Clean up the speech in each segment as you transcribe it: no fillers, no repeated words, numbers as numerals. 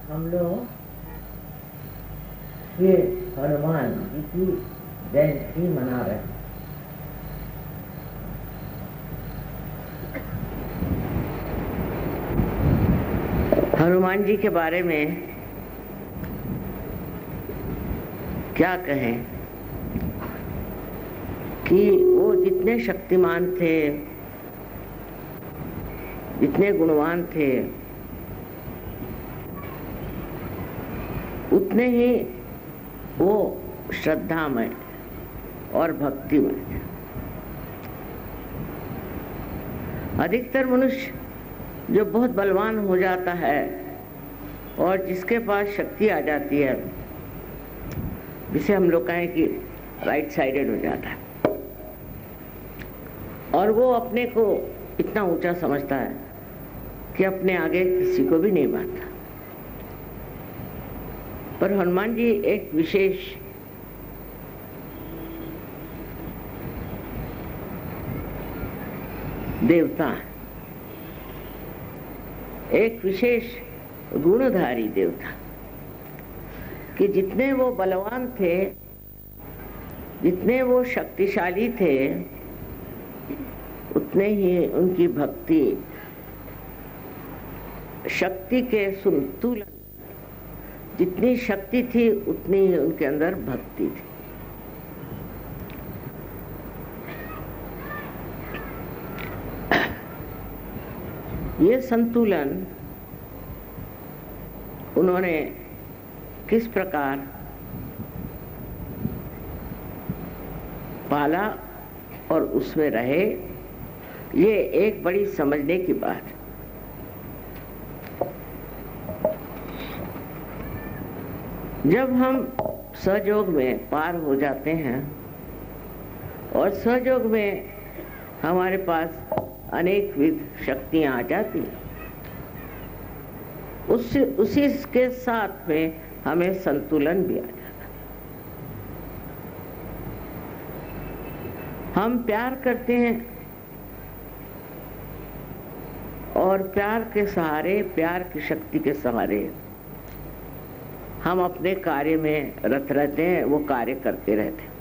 हम लोग श्री हनुमान जी की जयंती मना रहे हैं। हनुमान जी के बारे में क्या कहें कि वो जितने शक्तिमान थे, जितने गुणवान थे, उतने ही वो श्रद्धामय और भक्तिमय थे। अधिकतर मनुष्य जो बहुत बलवान हो जाता है और जिसके पास शक्ति आ जाती है, जिसे हम लोग कहें कि राइट साइडेड हो जाता है, और वो अपने को इतना ऊंचा समझता है कि अपने आगे किसी को भी नहीं मानता। पर हनुमान जी एक विशेष देवता है, एक विशेष गुणधारी देवता, कि जितने वो बलवान थे, जितने वो शक्तिशाली थे, उतने ही उनकी भक्ति, शक्ति के संतुलन, जितनी शक्ति थी उतनी ही उनके अंदर भक्ति थी। ये संतुलन उन्होंने किस प्रकार पाला और उसमें रहे, ये एक बड़ी समझने की बात है। जब हम सहयोग में पार हो जाते हैं और सहयोग में हमारे पास अनेक विध शक्तियां आ जाती हैं, उसी के साथ में हमें संतुलन भी आ जाता है। हम प्यार करते हैं और प्यार के सहारे, प्यार की शक्ति के सहारे हम अपने कार्य में रत रहते हैं, वो कार्य करते रहते हैं।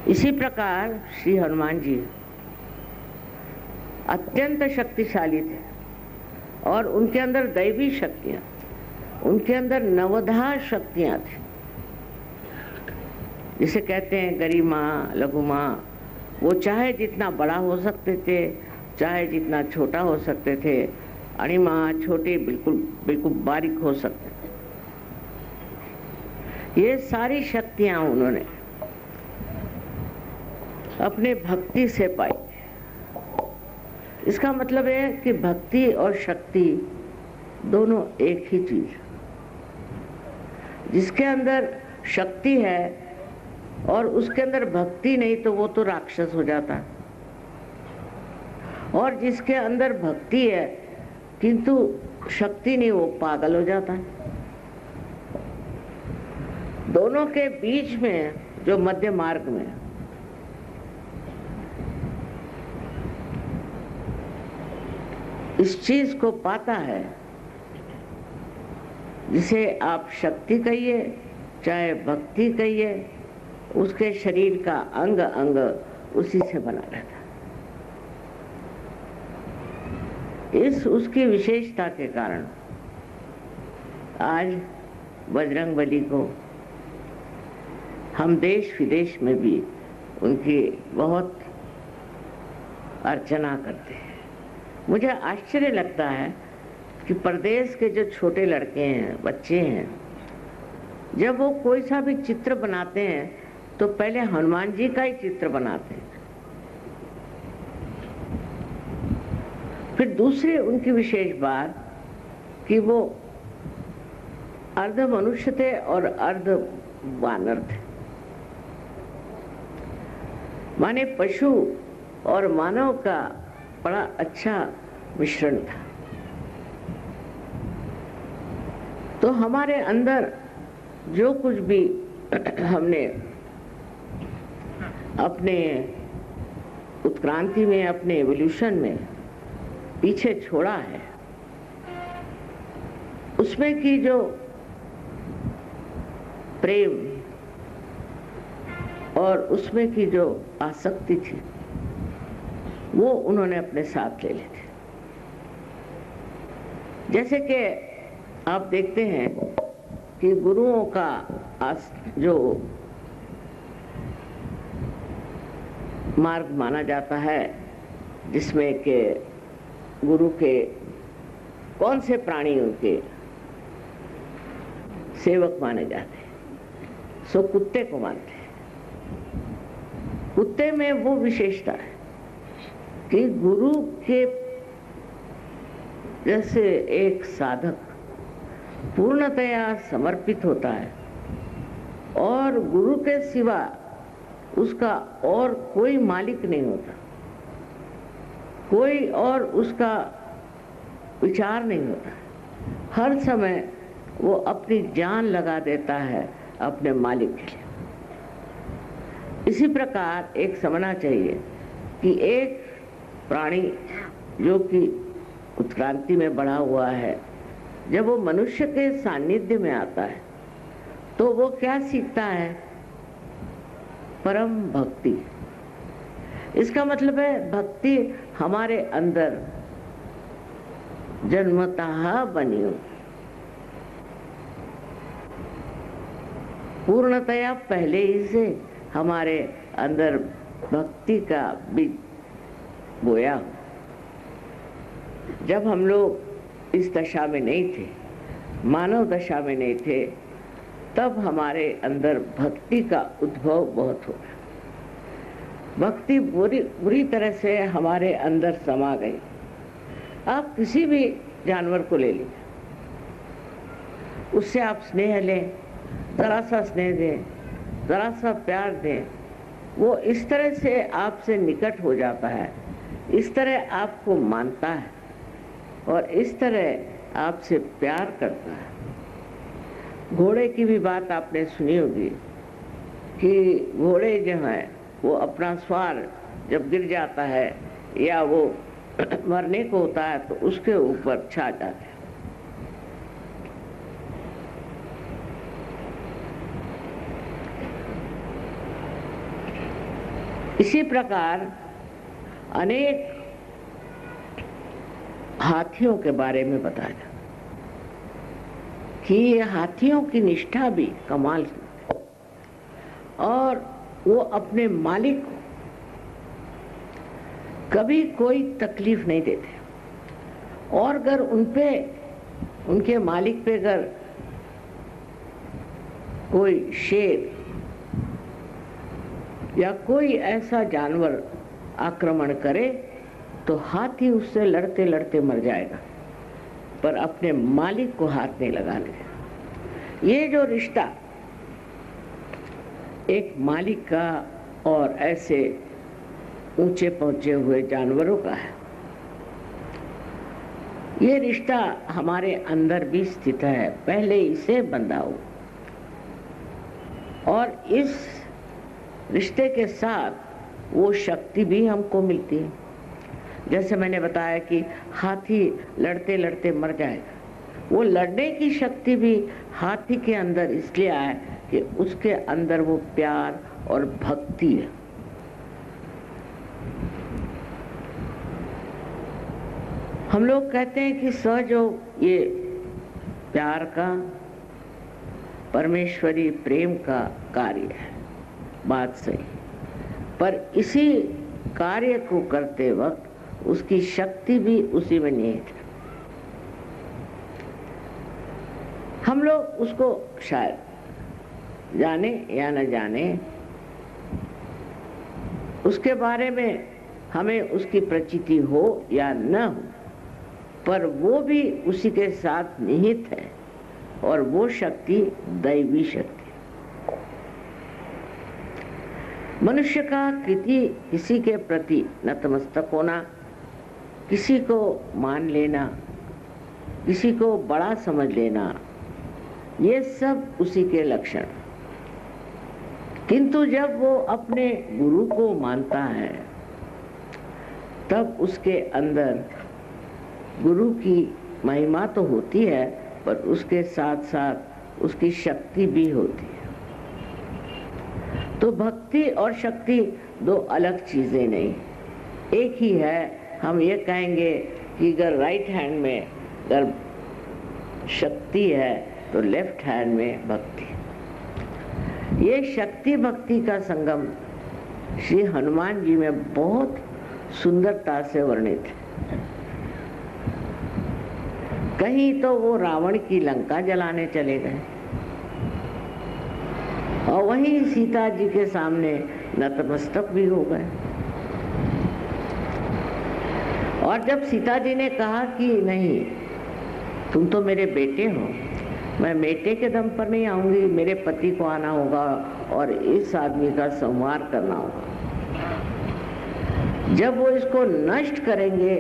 इसी प्रकार श्री हनुमान जी अत्यंत शक्तिशाली थे और उनके अंदर दैवी शक्तियां, उनके अंदर नवधा शक्तियां थी, जिसे कहते हैं गरिमा, लघुमा। वो चाहे जितना बड़ा हो सकते थे, चाहे जितना छोटा हो सकते थे, अणिमा, छोटे, बिल्कुल बिल्कुल बारीक हो सकते थे। ये सारी शक्तियां उन्होंने अपने भक्ति से पाई। इसका मतलब है कि भक्ति और शक्ति दोनों एक ही चीज। जिसके अंदर शक्ति है और उसके अंदर भक्ति नहीं, तो वो तो राक्षस हो जाता है, और जिसके अंदर भक्ति है किंतु शक्ति नहीं, वो पागल हो जाता है। दोनों के बीच में जो मध्य मार्ग में इस चीज को पाता है, जिसे आप शक्ति कहिए चाहे भक्ति कहिए, उसके शरीर का अंग अंग उसी से बना रहता है। इस उसकी विशेषता के कारण आज बजरंगबली को हम देश विदेश में भी उनकी बहुत अर्चना करते हैं। मुझे आश्चर्य लगता है कि प्रदेश के जो छोटे लड़के हैं, बच्चे हैं, जब वो कोई सा भी चित्र बनाते हैं तो पहले हनुमान जी का ही चित्र बनाते हैं। फिर दूसरी उनकी विशेष बात कि वो अर्ध मनुष्य थे और अर्ध वानर थे, माने पशु और मानव का बड़ा अच्छा मिश्रण था। तो हमारे अंदर जो कुछ भी हमने अपने उत्क्रांति में, अपने एवोल्यूशन में पीछे छोड़ा है, उसमें की जो प्रेम और उसमें की जो आसक्ति थी, वो उन्होंने अपने साथ ले ली थी। जैसे कि आप देखते हैं कि गुरुओं का जो मार्ग माना जाता है, जिसमें के गुरु के कौन से प्राणी उनके सेवक माने जाते हैं, सो कुत्ते को मानते हैं। कुत्ते में वो विशेषता है कि गुरु के जैसे एक साधक पूर्णतया समर्पित होता है और गुरु के सिवा उसका और कोई मालिक नहीं होता, कोई और उसका विचार नहीं होता। हर समय वो अपनी जान लगा देता है अपने मालिक के लिए। इसी प्रकार एक समझना चाहिए कि एक प्राणी जो कि उत्क्रांति में बढ़ा हुआ है, जब वो मनुष्य के सानिध्य में आता है तो वो क्या सीखता है? परम भक्ति। इसका मतलब है भक्ति हमारे अंदर जन्मतः बनी हो, पूर्णतया पहले ही से हमारे अंदर भक्ति का बीज बोया हो। जब हम लोग इस दशा में नहीं थे, मानव दशा में नहीं थे, तब हमारे अंदर भक्ति का उद्भव बहुत हो गया। भक्ति बुरी तरह से हमारे अंदर समा गई। आप किसी भी जानवर को ले लीजिए, उससे आप स्नेह लें, जरा सा स्नेह दें, जरा सा प्यार दें, वो इस तरह से आपसे निकट हो जाता है, इस तरह आपको मानता है और इस तरह आपसे प्यार करता है। घोड़े की भी बात आपने सुनी होगी कि घोड़े जो हैं वो अपना सवार जब गिर जाता है या वो मरने को होता है तो उसके ऊपर छा जाते हैं। इसी प्रकार अनेक हाथियों के बारे में बताया कि ये हाथियों की निष्ठा भी कमाल की और वो अपने मालिक को कभी कोई तकलीफ नहीं देते, और अगर उनके मालिक पे अगर कोई शेर या कोई ऐसा जानवर आक्रमण करे तो हाथी उससे लड़ते लड़ते मर जाएगा, पर अपने मालिक को हाथ नहीं लगाने देगा। ये जो रिश्ता एक मालिक का और ऐसे ऊंचे पहुंचे हुए जानवरों का है, ये रिश्ता हमारे अंदर भी स्थित है, पहले इसे बंधा हो। और इस रिश्ते के साथ वो शक्ति भी हमको मिलती है। जैसे मैंने बताया कि हाथी लड़ते लड़ते मर जाएगा, वो लड़ने की शक्ति भी हाथी के अंदर इसलिए आए कि उसके अंदर वो प्यार और भक्ति है। हम लोग कहते हैं कि सहयोग ये प्यार का, परमेश्वरी प्रेम का कार्य है। बात सही, पर इसी कार्य को करते वक्त उसकी शक्ति भी उसी में निहित है। हम लोग उसको शायद जाने या न जाने, उसके बारे में हमें उसकी प्रचिति हो या न हो, पर वो भी उसी के साथ निहित है और वो शक्ति दैवी शक्ति। मनुष्य का किसी के प्रति नतमस्तक होना, किसी को मान लेना, किसी को बड़ा समझ लेना, ये सब उसी के लक्षण। किंतु जब वो अपने गुरु को मानता है तब उसके अंदर गुरु की महिमा तो होती है, पर उसके साथ साथ उसकी शक्ति भी होती है। तो भक्ति और शक्ति दो अलग चीजें नहीं, एक ही है। हम ये कहेंगे कि अगर राइट हैंड में अगर शक्ति है तो लेफ्ट हैंड में भक्ति। ये शक्ति भक्ति का संगम श्री हनुमान जी में बहुत सुंदरता से वर्णित है। कहीं तो वो रावण की लंका जलाने चले गए और वहीं सीता जी के सामने नतमस्तक भी हो गए। और जब सीता जी ने कहा कि नहीं, तुम तो मेरे बेटे हो, मैं बेटे के दम पर नहीं आऊंगी, मेरे पति को आना होगा और इस आदमी का संहार करना होगा। जब वो इसको नष्ट करेंगे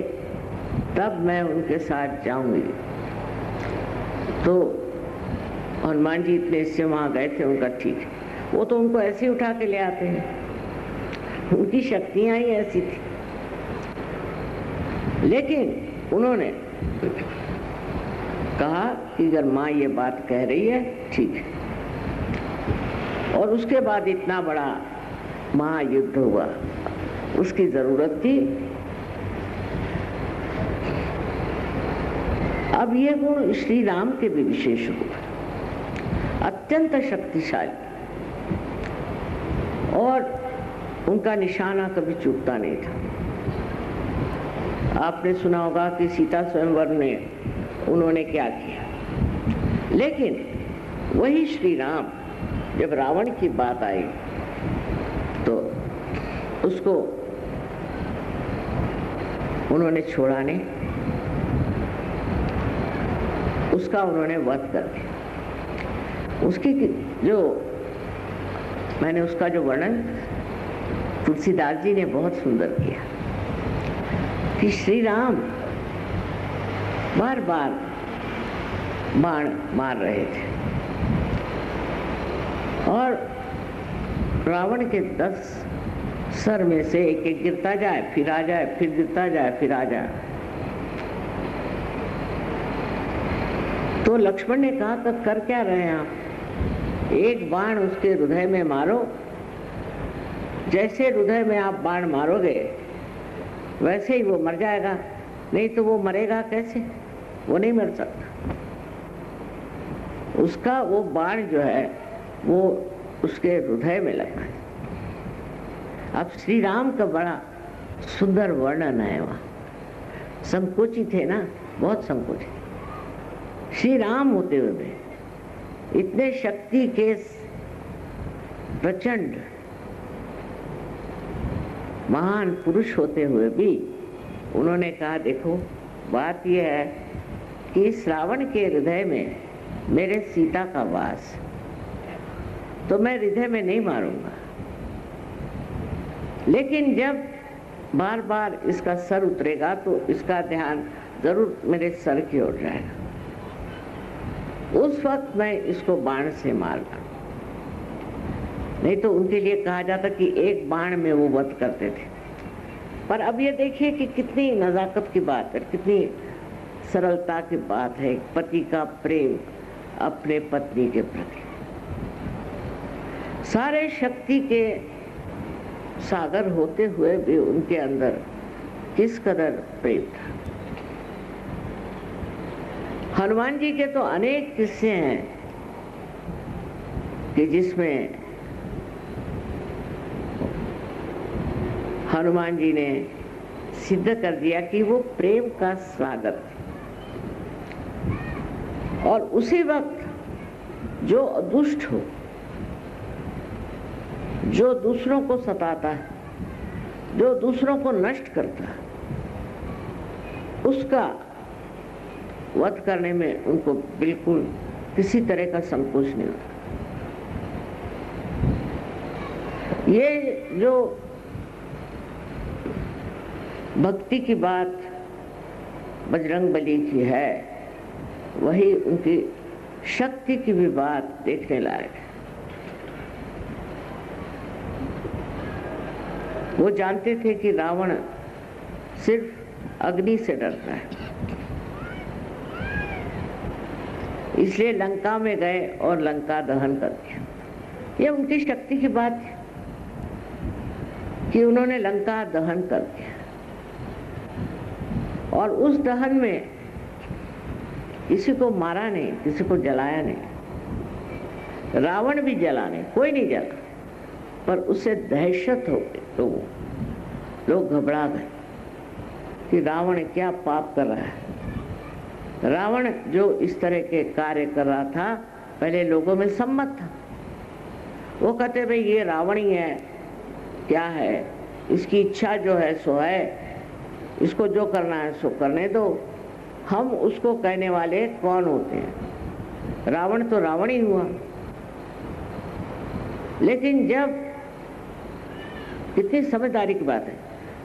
तब मैं उनके साथ जाऊंगी। तो हनुमान जी इतने से वहां गए थे, उनका ठीक है, वो तो उनको ऐसे ही उठा के ले आते हैं, उनकी शक्तियां ही ऐसी थी। लेकिन उन्होंने कहा कि अगर माँ ये बात कह रही है ठीक है। और उसके बाद इतना बड़ा महायुद्ध हुआ, उसकी जरूरत थी। अब ये गुण श्री राम के भी विशेष हुए, अत्यंत शक्तिशाली, और उनका निशाना कभी चूकता नहीं था। आपने सुना होगा कि सीता स्वयंवर में उन्होंने क्या किया। लेकिन वही श्री राम जब रावण की बात आई तो उसको उन्होंने छोड़ा नहीं, उसका उन्होंने वध कर दिया। उसकी जो मैंने उसका जो वर्णन तुलसीदास जी ने बहुत सुंदर किया कि श्री राम बार बार बाण मार रहे थे और रावण के 10 सर में से एक एक गिरता जाए, फिर आ जाए, फिर गिरता जाए, फिर आ जाए। तो लक्ष्मण ने कहा, तो कर क्या रहे हैं आप? एक बाण उसके हृदय में मारो, जैसे हृदय में आप बाण मारोगे वैसे ही वो मर जाएगा, नहीं तो वो मरेगा कैसे? वो नहीं मर सकता। उसका वो बाण जो है वो उसके हृदय में लगा है। अब श्री राम का बड़ा सुंदर वर्णन है वहाँ। संकोचित थे ना, बहुत संकोचित। श्री राम होते हुए भी इतने शक्ति के प्रचंड महान पुरुष होते हुए भी उन्होंने कहा, देखो बात यह है कि श्रावण के हृदय में मेरे सीता का वास, तो मैं हृदय में नहीं मारूंगा। लेकिन जब बार बार इसका सर उतरेगा तो इसका ध्यान जरूर मेरे सर की ओर जाएगा, उस वक्त मैं इसको बाण से मारना। नहीं तो उनके लिए कहा जाता कि एक बाण में वो वध करते थे। पर अब ये देखिए कि कितनी नजाकत की बात है, कितनी सरलता की बात है, पति का प्रेम अपने पत्नी के प्रति। सारे शक्ति के सागर होते हुए भी उनके अंदर किस कदर प्रेम था। हनुमान जी के तो अनेक किस्से हैं कि जिसमें हनुमान जी ने सिद्ध कर दिया कि वो प्रेम का स्वागत। और उसी वक्त जो दुष्ट हो, जो दूसरों को सताता है, जो दूसरों को नष्ट करता है, उसका वध करने में उनको बिल्कुल किसी तरह का संकोच नहीं होता। ये जो भक्ति की बात बजरंगबली की है, वही उनकी शक्ति की भी बात देखने लायक है। वो जानते थे कि रावण सिर्फ अग्नि से डरता है, इसलिए लंका में गए और लंका दहन कर दिया। ये उनकी शक्ति की बात है कि उन्होंने लंका दहन कर दिया। और उस दहन में किसी को मारा नहीं, किसी को जलाया नहीं, रावण भी जला नहीं, कोई नहीं जला, पर उससे दहशत हो गई। लोग घबरा गए कि रावण क्या पाप कर रहा है। रावण जो इस तरह के कार्य कर रहा था, पहले लोगों में सम्मत था। वो कहते भाई ये रावण ही है, क्या है, इसकी इच्छा जो है सो है, इसको जो करना है सो करने दो, हम उसको कहने वाले कौन होते हैं, रावण तो रावण ही हुआ। लेकिन जब, कितनी समझदारी की बात है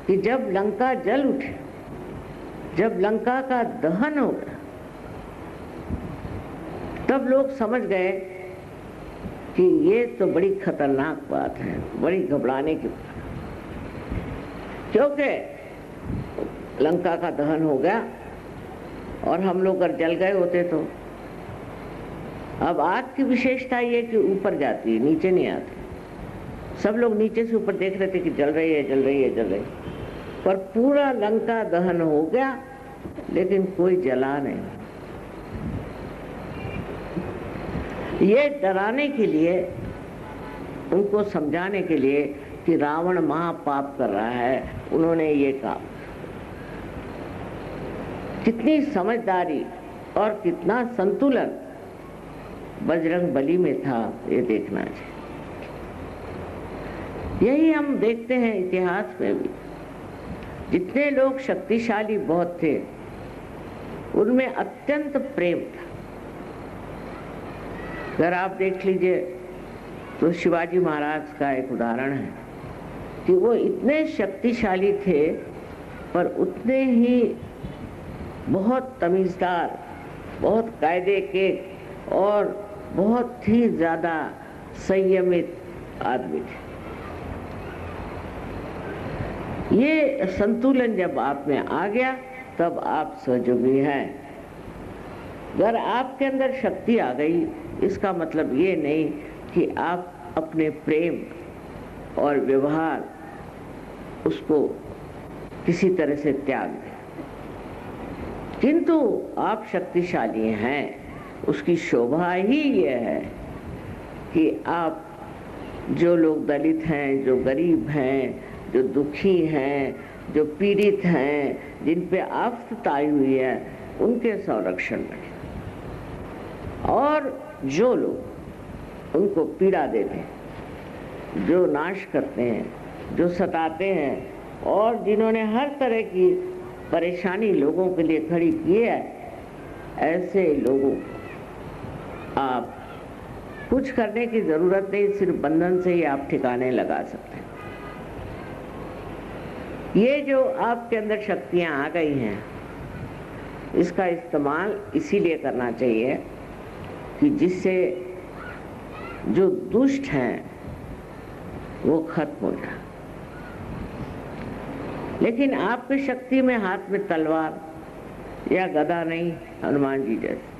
कि जब लंका जल उठे, जब लंका का दहन हो गया, तब लोग समझ गए कि ये तो बड़ी खतरनाक बात है, बड़ी घबराने की बात, क्योंकि लंका का दहन हो गया और हम लोग अगर जल गए होते तो। अब आग की विशेषता ये कि ऊपर जाती है, नीचे नहीं आती। सब लोग नीचे से ऊपर देख रहे थे कि जल रही है, जल रही है, जल रही है, पर पूरा लंका दहन हो गया लेकिन कोई जला नहीं। ये डराने के लिए, उनको समझाने के लिए कि रावण महापाप कर रहा है, उन्होंने ये कहा। कितनी समझदारी और कितना संतुलन बजरंगबली में था, ये देखना चाहिए। यही हम देखते हैं इतिहास में भी, जितने लोग शक्तिशाली बहुत थे, उनमें अत्यंत प्रेम था। अगर आप देख लीजिए तो शिवाजी महाराज का एक उदाहरण है कि वो इतने शक्तिशाली थे, पर उतने ही बहुत तमीज़दार, बहुत कायदे के और बहुत ही ज़्यादा संयमित आदमी थे। ये संतुलन जब आप में आ गया, तब आप सहयोगी हैं। अगर आपके अंदर शक्ति आ गई, इसका मतलब ये नहीं कि आप अपने प्रेम और व्यवहार उसको किसी तरह से त्याग दें, किंतु आप शक्तिशाली हैं। उसकी शोभा ही ये है कि आप, जो लोग दलित हैं, जो गरीब हैं, जो दुखी हैं, जो पीड़ित हैं, जिन पे आफत आई हुई है, उनके संरक्षण में, और जो लोग उनको पीड़ा देते हैं, जो नाश करते हैं, जो सताते हैं, और जिन्होंने हर तरह की परेशानी लोगों के लिए खड़ी की है, ऐसे लोगों को आप कुछ करने की जरूरत नहीं, सिर्फ बंधन से ही आप ठिकाने लगा सकते हैं। ये जो आपके अंदर शक्तियां आ गई हैं, इसका इस्तेमाल इसीलिए करना चाहिए कि जिससे जो दुष्ट हैं वो खत्म हो जाए। लेकिन आपकी शक्ति में हाथ में तलवार या गदा नहीं, हनुमान जी जैसे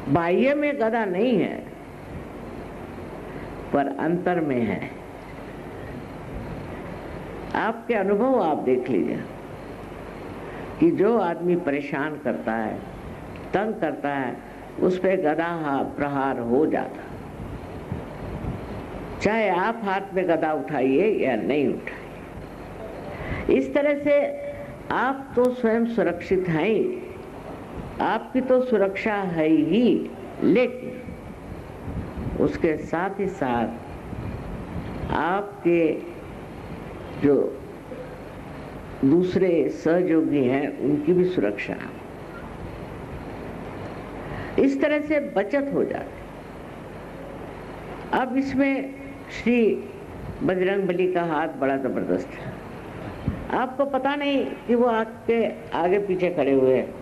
बाह्य में गदा नहीं है, पर अंतर में है। आपके अनुभव आप देख लीजिए कि जो आदमी परेशान करता है, तंग करता है, उस पे गदा प्रहार हो जाता, चाहे आप हाथ में गदा उठाइए या नहीं उठाइए। इस तरह से आप तो स्वयं सुरक्षित हैं, आपकी तो सुरक्षा है ही, लेकिन उसके साथ ही साथ आपके जो दूसरे सहयोगी हैं उनकी भी सुरक्षा है। इस तरह से बचत हो जाती। अब इसमें श्री बजरंगबली का हाथ बड़ा जबरदस्त है। आपको पता नहीं कि वो आपके आगे पीछे खड़े हुए हैं।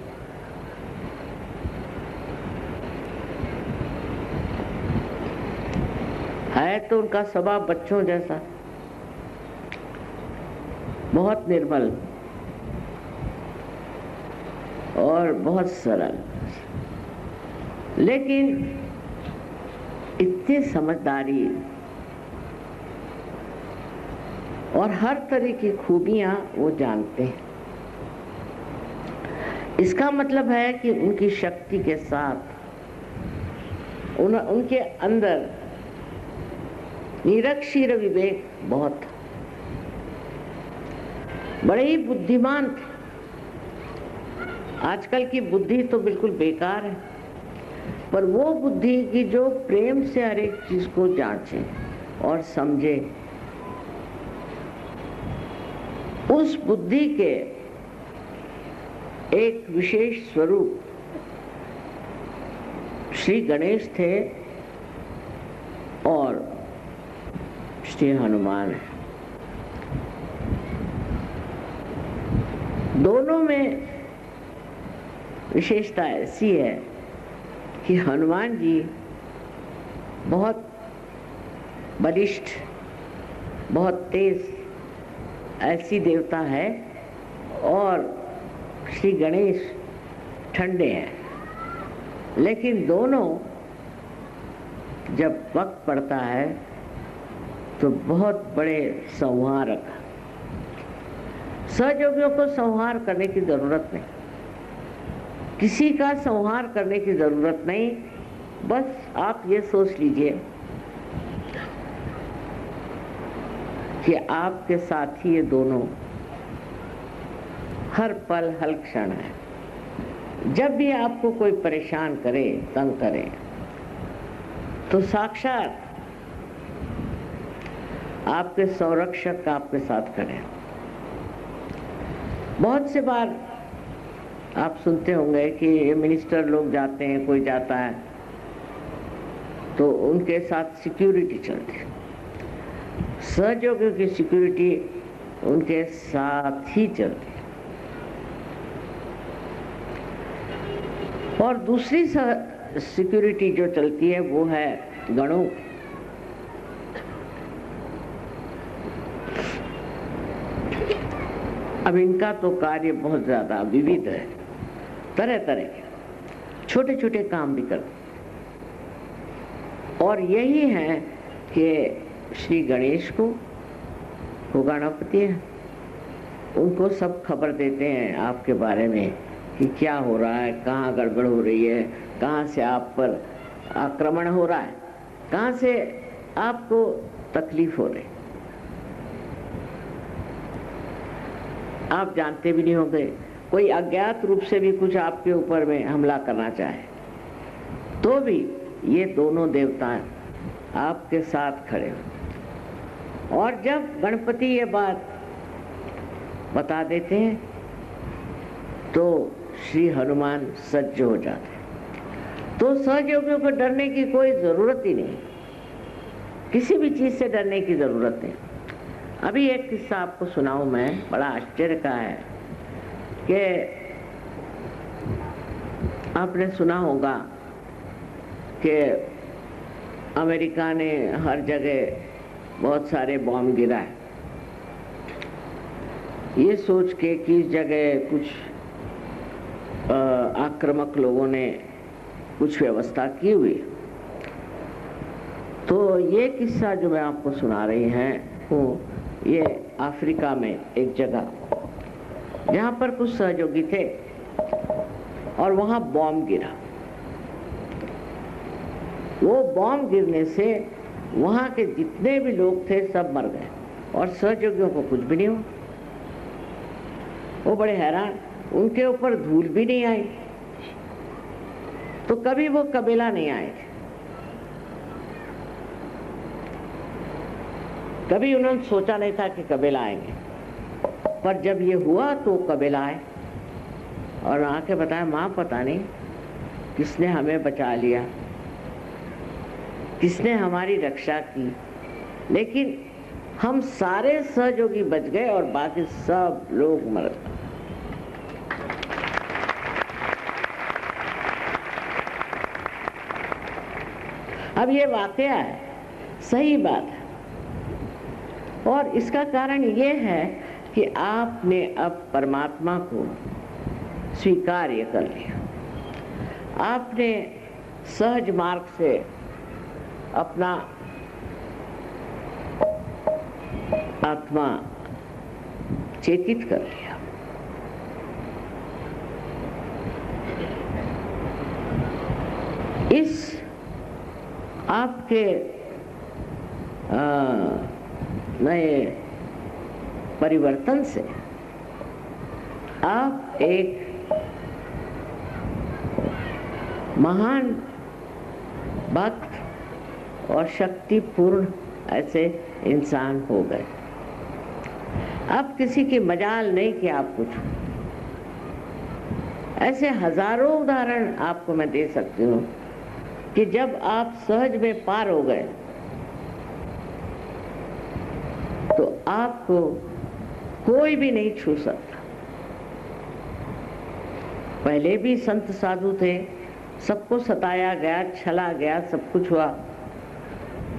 है तो उनका स्वभाव बच्चों जैसा, बहुत निर्मल और बहुत सरल, लेकिन इतनी समझदारी और हर तरह की खूबियां वो जानते हैं। इसका मतलब है कि उनकी शक्ति के साथ उनके अंदर निरक्षीर विवेक बहुत था। बड़े ही बुद्धिमान थे। आजकल की बुद्धि तो बिल्कुल बेकार है, पर वो बुद्धि की जो प्रेम से हर एक चीज को जांचे और समझे, उस बुद्धि के एक विशेष स्वरूप श्री गणेश थे और श्री हनुमान है। दोनों में विशेषता ऐसी है कि हनुमान जी बहुत बलिष्ठ, बहुत तेज ऐसी देवता है और श्री गणेश ठंडे हैं। लेकिन दोनों जब वक्त पड़ता है तो बहुत बड़े संहारक। सहयोगियों को संहार करने की जरूरत नहीं, किसी का संहार करने की जरूरत नहीं। बस आप ये सोच लीजिए कि आपके साथ ही ये दोनों हर पल हर क्षण है। जब भी आपको कोई परेशान करे, तंग करे, तो साक्षात आपके संरक्षक आपके साथ खड़े। बहुत से बार आप सुनते होंगे कि ये मिनिस्टर लोग जाते हैं, कोई जाता है तो उनके साथ सिक्योरिटी चलती है। सहयोगियों की सिक्योरिटी उनके साथ ही चलती है। और दूसरी सिक्योरिटी जो चलती है वो है गणों। अब इनका तो कार्य बहुत ज्यादा विविध है, तरह तरह के छोटे छोटे काम भी करते। और यही है कि श्री गणेश को, वो गणपति है, उनको सब खबर देते हैं आपके बारे में कि क्या हो रहा है, कहाँ गड़बड़ हो रही है, कहाँ से आप पर आक्रमण हो रहा है, कहाँ से आपको तकलीफ हो रही। आप जानते भी नहीं होंगे, कोई अज्ञात रूप से भी कुछ आपके ऊपर में हमला करना चाहे तो भी ये दोनों देवताएं आपके साथ खड़े हो। और जब गणपति ये बात बता देते हैं तो श्री हनुमान सज्ज हो जाते हैं। तो सहयोगियों को डरने की कोई जरूरत ही नहीं, किसी भी चीज से डरने की जरूरत नहीं। अभी एक किस्सा आपको सुनाऊं मैं, बड़ा आश्चर्य का है कि आपने सुना होगा कि अमेरिका ने हर जगह बहुत सारे बॉम्ब गिराए, ये सोच के कि इस जगह कुछ आक्रामक लोगों ने कुछ व्यवस्था की हुई। तो ये किस्सा जो मैं आपको सुना रही हैं वो ये अफ्रीका में एक जगह जहाँ पर कुछ सहयोगी थे और वहाँ बॉम्ब गिरा। वो बॉम्ब गिरने से वहाँ के जितने भी लोग थे सब मर गए और सहयोगियों को कुछ भी नहीं हुआ। वो बड़े हैरान, उनके ऊपर धूल भी नहीं आई। तो कभी वो कबीला नहीं आए, कभी उन्होंने सोचा नहीं था कि कबीला आएंगे, पर जब ये हुआ तो कबीला आए और आके बताया, माँ पता नहीं किसने हमें बचा लिया, किसने हमारी रक्षा की, लेकिन हम सारे सहयोगी बच गए और बाकी सब लोग मर गए। अब ये वाकया है, सही बात है, और इसका कारण ये है कि आपने अब परमात्मा को स्वीकार्य कर लिया। आपने सहज मार्ग से अपना आत्मा चेतित कर लिया। इस आपके नए परिवर्तन से आप एक महान भक्त और शक्तिपूर्ण ऐसे इंसान हो गए। अब किसी की मजाल नहीं कि आप कुछ, ऐसे हजारों उदाहरण आपको मैं दे सकती हूँ कि जब आप सहज में पार हो गए तो आपको कोई भी नहीं छू सकता। पहले भी संत साधु थे, सबको सताया गया, छला गया, सब कुछ हुआ,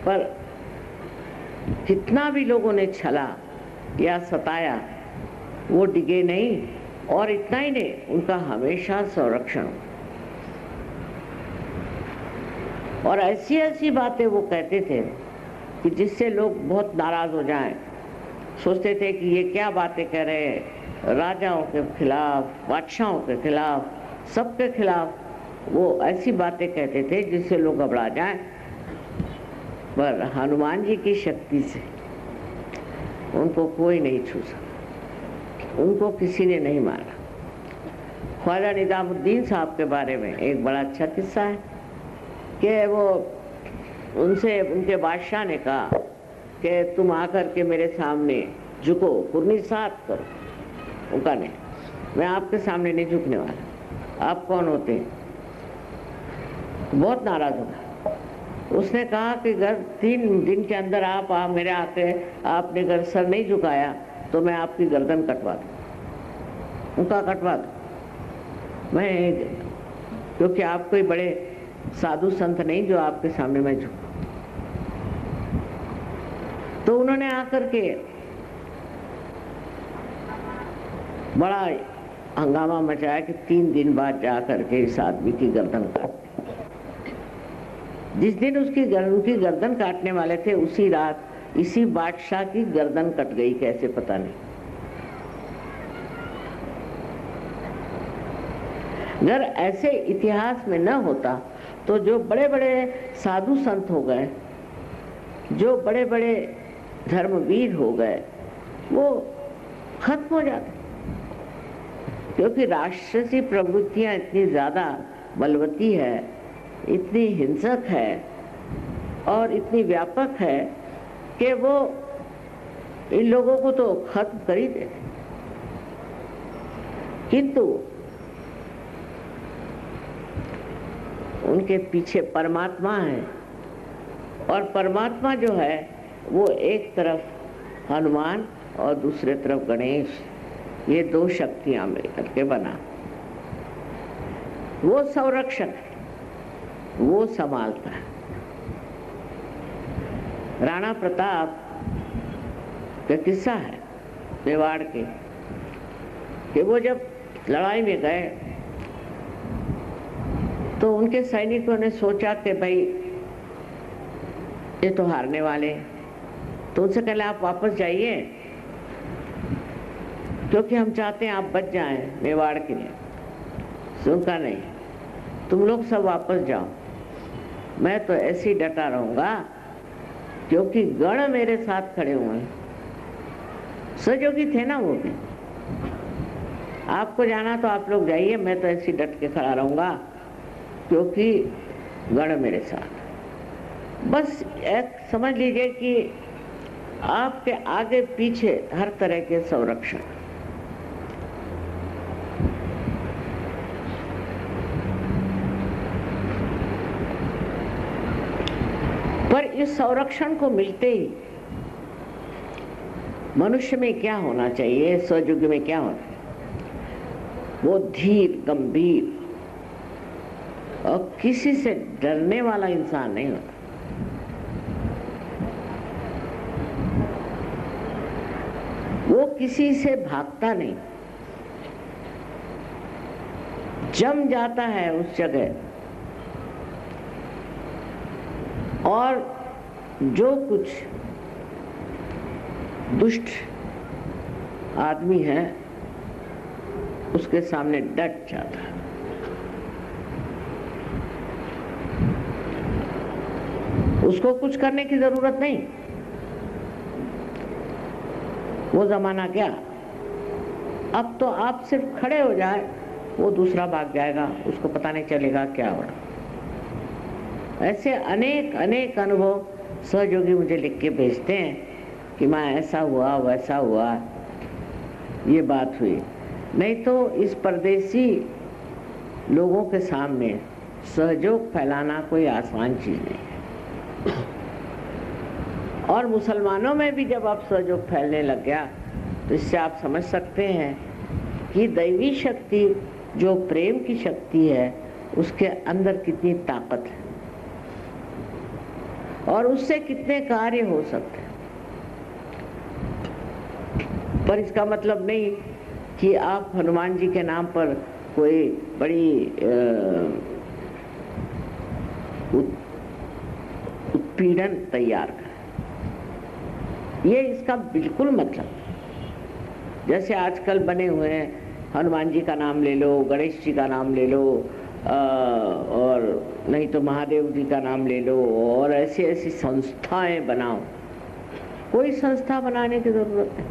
पर कितना भी लोगों ने छला या सताया वो डिगे नहीं, और इतना ही नहीं, उनका हमेशा संरक्षण। और ऐसी ऐसी बातें वो कहते थे कि जिससे लोग बहुत नाराज हो जाएं, सोचते थे कि ये क्या बातें कह रहे हैं, राजाओं के खिलाफ, बादशाहों के खिलाफ, सबके खिलाफ वो ऐसी बातें कहते थे जिससे लोग घबरा जाएं। पर हनुमान जी की शक्ति से उनको कोई नहीं छू सका, उनको किसी ने नहीं मारा। ख्वाजा निजामुद्दीन साहब के बारे में एक बड़ा अच्छा किस्सा है कि वो उनसे उनके बादशाह ने कहा कि तुम आकर के मेरे सामने झुको, कुर्नी साथ करो। उनका नहीं, मैं आपके सामने नहीं झुकने वाला, आप कौन होते हैं? बहुत नाराज होगा। उसने कहा कि अगर 3 दिन के अंदर आप मेरे आके आपने अगर सर नहीं झुकाया तो मैं आपकी गर्दन कटवा दूँ। उनका कटवा दूँ मैं, क्योंकि आप कोई बड़े साधु संत नहीं जो आपके सामने मैं झुकूं। तो उन्होंने आकर के बड़ा हंगामा मचाया कि 3 दिन बाद जाकर के इस आदमी की गर्दन काट। जिस दिन उनकी गर्दन काटने वाले थे उसी रात इसी बादशाह की गर्दन कट गई, कैसे पता नहीं। अगर ऐसे इतिहास में न होता तो जो बड़े बड़े साधु संत हो गए, जो बड़े बड़े धर्मवीर हो गए, वो खत्म हो जाते, क्योंकि राक्षसी प्रवृत्तियां इतनी ज्यादा बलवती है, इतनी हिंसक है और इतनी व्यापक है कि वो इन लोगों को तो खत्म कर ही देते। किंतु उनके पीछे परमात्मा है, और परमात्मा जो है वो एक तरफ हनुमान और दूसरे तरफ गणेश, ये 2 शक्तियां मिलकर के बना। वो संरक्षक है, वो संभालता है। राणा प्रताप का किस्सा है मेवाड़ के, कि वो जब लड़ाई में गए तो उनके सैनिकों ने सोचा कि भाई ये तो हारने वाले हैं, तो उनसे कहले आप वापस जाइए, क्योंकि हम चाहते हैं आप बच जाएं मेवाड़ के लिए। सुनता नहीं, तुम लोग सब वापस जाओ। मैं तो ऐसे ही डटा रहूंगा क्योंकि गण मेरे साथ खड़े हुए हैं। सहयोगी थे ना वो भी। आपको जाना तो आप लोग जाइए, मैं तो ऐसे ही डट के खड़ा रहूंगा क्योंकि गण मेरे साथ। बस एक समझ लीजिए कि आपके आगे पीछे हर तरह के संरक्षण। पर इस संरक्षण को मिलते ही मनुष्य में क्या होना चाहिए, सतयुग में क्या होना चाहिए? वो धीर, गंभीर और किसी से डरने वाला इंसान नहीं होता। वो किसी से भागता नहीं, जम जाता है उस जगह और जो कुछ दुष्ट आदमी है उसके सामने डट जाता है। उसको कुछ करने की जरूरत नहीं। वो जमाना क्या, अब तो आप सिर्फ खड़े हो जाए वो दूसरा भाग जाएगा, उसको पता नहीं चलेगा क्या हो रहा। ऐसे अनेक अनेक अनुभव सहयोगी मुझे लिख के भेजते हैं कि मैं ऐसा हुआ वैसा हुआ, ये बात हुई। नहीं तो इस परदेसी लोगों के सामने सहयोग फैलाना कोई आसान चीज नहीं है। और मुसलमानों में भी जब आप सहयोग फैलने लग गया तो इससे आप समझ सकते हैं कि दैवी शक्ति जो प्रेम की शक्ति है उसके अंदर कितनी ताकत है और उससे कितने कार्य हो सकते हैं। पर इसका मतलब नहीं कि आप हनुमान जी के नाम पर कोई बड़ी उत्पीड़न तैयार करें, ये इसका बिल्कुल मतलब। जैसे आजकल बने हुए हैं, हनुमान जी का नाम ले लो, गणेश जी का नाम ले लो, और नहीं तो महादेव जी का नाम ले लो, और ऐसी ऐसी संस्थाएं बनाओ। कोई संस्था बनाने की जरूरत नहीं,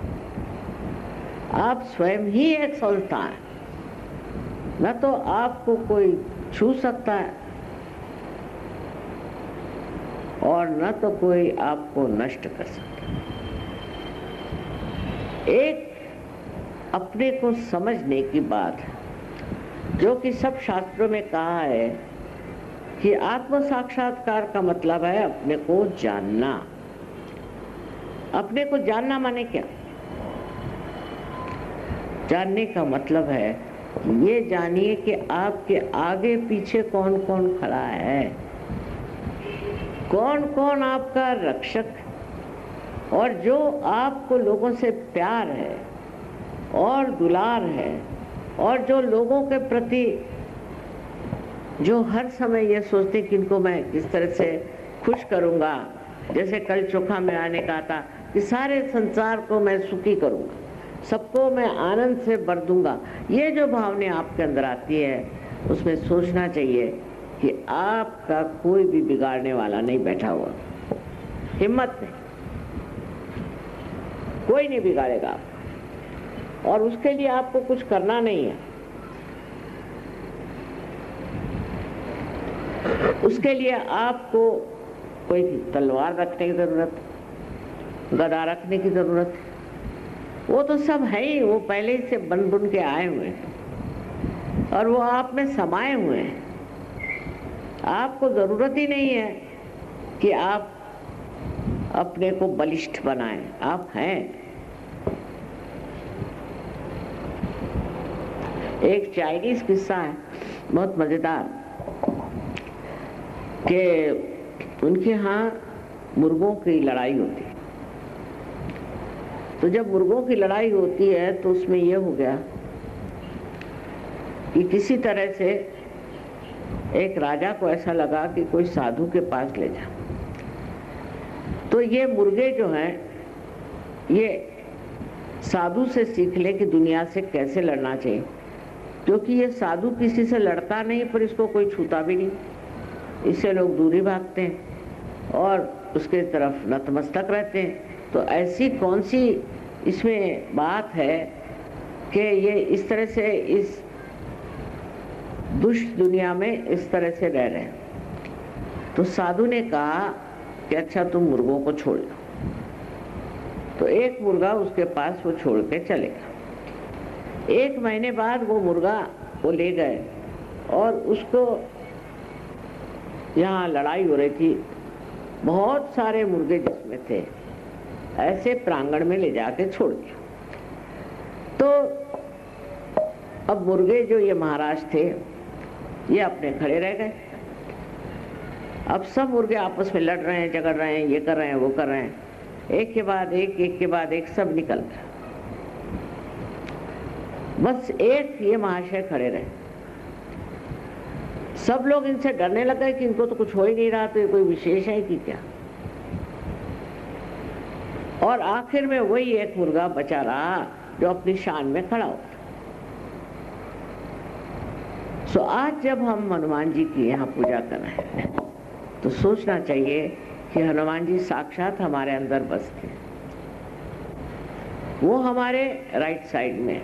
आप स्वयं ही एक संस्था है। न तो आपको कोई छू सकता है और न तो कोई आपको नष्ट कर सकता है। एक अपने को समझने की बात है, जो कि सब शास्त्रों में कहा है कि आत्म साक्षात्कार का मतलब है अपने को जानना। अपने को जानना माने क्या? जानने का मतलब है ये जानिए कि आपके आगे पीछे कौन कौन खड़ा है, कौन कौन आपका रक्षक, और जो आपको लोगों से प्यार है और दुलार है, और जो लोगों के प्रति जो हर समय ये सोचते कि इनको मैं किस तरह से खुश करूंगा। जैसे कल चोखा में आने का था कि सारे संसार को मैं सुखी करूंगा, सबको मैं आनंद से भर दूंगा। ये जो भावना आपके अंदर आती है उसमें सोचना चाहिए कि आपका कोई भी बिगाड़ने वाला नहीं बैठा हुआ। हिम्मत नहीं, कोई नहीं बिगाड़ेगा आपको, और उसके लिए आपको कुछ करना नहीं है। उसके लिए आपको कोई तलवार रखने की जरूरत, गदा रखने की जरूरत है। वो तो सब है ही, वो पहले ही से बन बुन के आए हुए हैं और वो आप में समाये हुए हैं। आपको जरूरत ही नहीं है कि आप अपने को बलिष्ठ बनाएं, आप हैं। एक चाइनीज किस्सा है बहुत मजेदार कि उनके यहाँ मुर्गों की लड़ाई होती है। तो जब मुर्गों की लड़ाई होती है तो उसमें यह हो गया कि किसी तरह से एक राजा को ऐसा लगा कि कोई साधु के पास ले जा। तो ये मुर्गे जो हैं ये साधु से सीख ले कि दुनिया से कैसे लड़ना चाहिए, क्योंकि ये साधु किसी से लड़ता नहीं पर इसको कोई छूता भी नहीं। इससे लोग दूरी भागते हैं और उसके तरफ नतमस्तक रहते हैं। तो ऐसी कौन सी इसमें बात है कि ये इस तरह से इस दुष्ट दुनिया में इस तरह से रह रहे हैं? तो साधु ने कहा कि अच्छा तुम मुर्गों को छोड़ दो। तो एक मुर्गा उसके पास वो छोड़ के चलेगा। 1 महीने बाद वो मुर्गा वो ले गए और उसको यहाँ लड़ाई हो रही थी, बहुत सारे मुर्गे जिसमें थे ऐसे प्रांगण में ले जाके छोड़ दिया। तो अब मुर्गे जो ये महाराज थे ये अपने खड़े रह गए। अब सब मुर्गे आपस में लड़ रहे हैं, झगड़ रहे हैं, ये कर रहे हैं, वो कर रहे हैं, एक के बाद एक सब निकल गए। बस एक ये महाशय खड़े रहे। सब लोग इनसे डरने लगे कि इनको तो कुछ हो ही नहीं रहा, तो ये कोई विशेष है कि क्या। और आखिर में वही एक मुर्गा बचा रहा जो अपनी शान में खड़ा होता। सो आज जब हम हनुमान जी की यहाँ पूजा कर रहे हैं तो सोचना चाहिए कि हनुमान जी साक्षात हमारे अंदर बसते हैं। वो हमारे राइट साइड में है।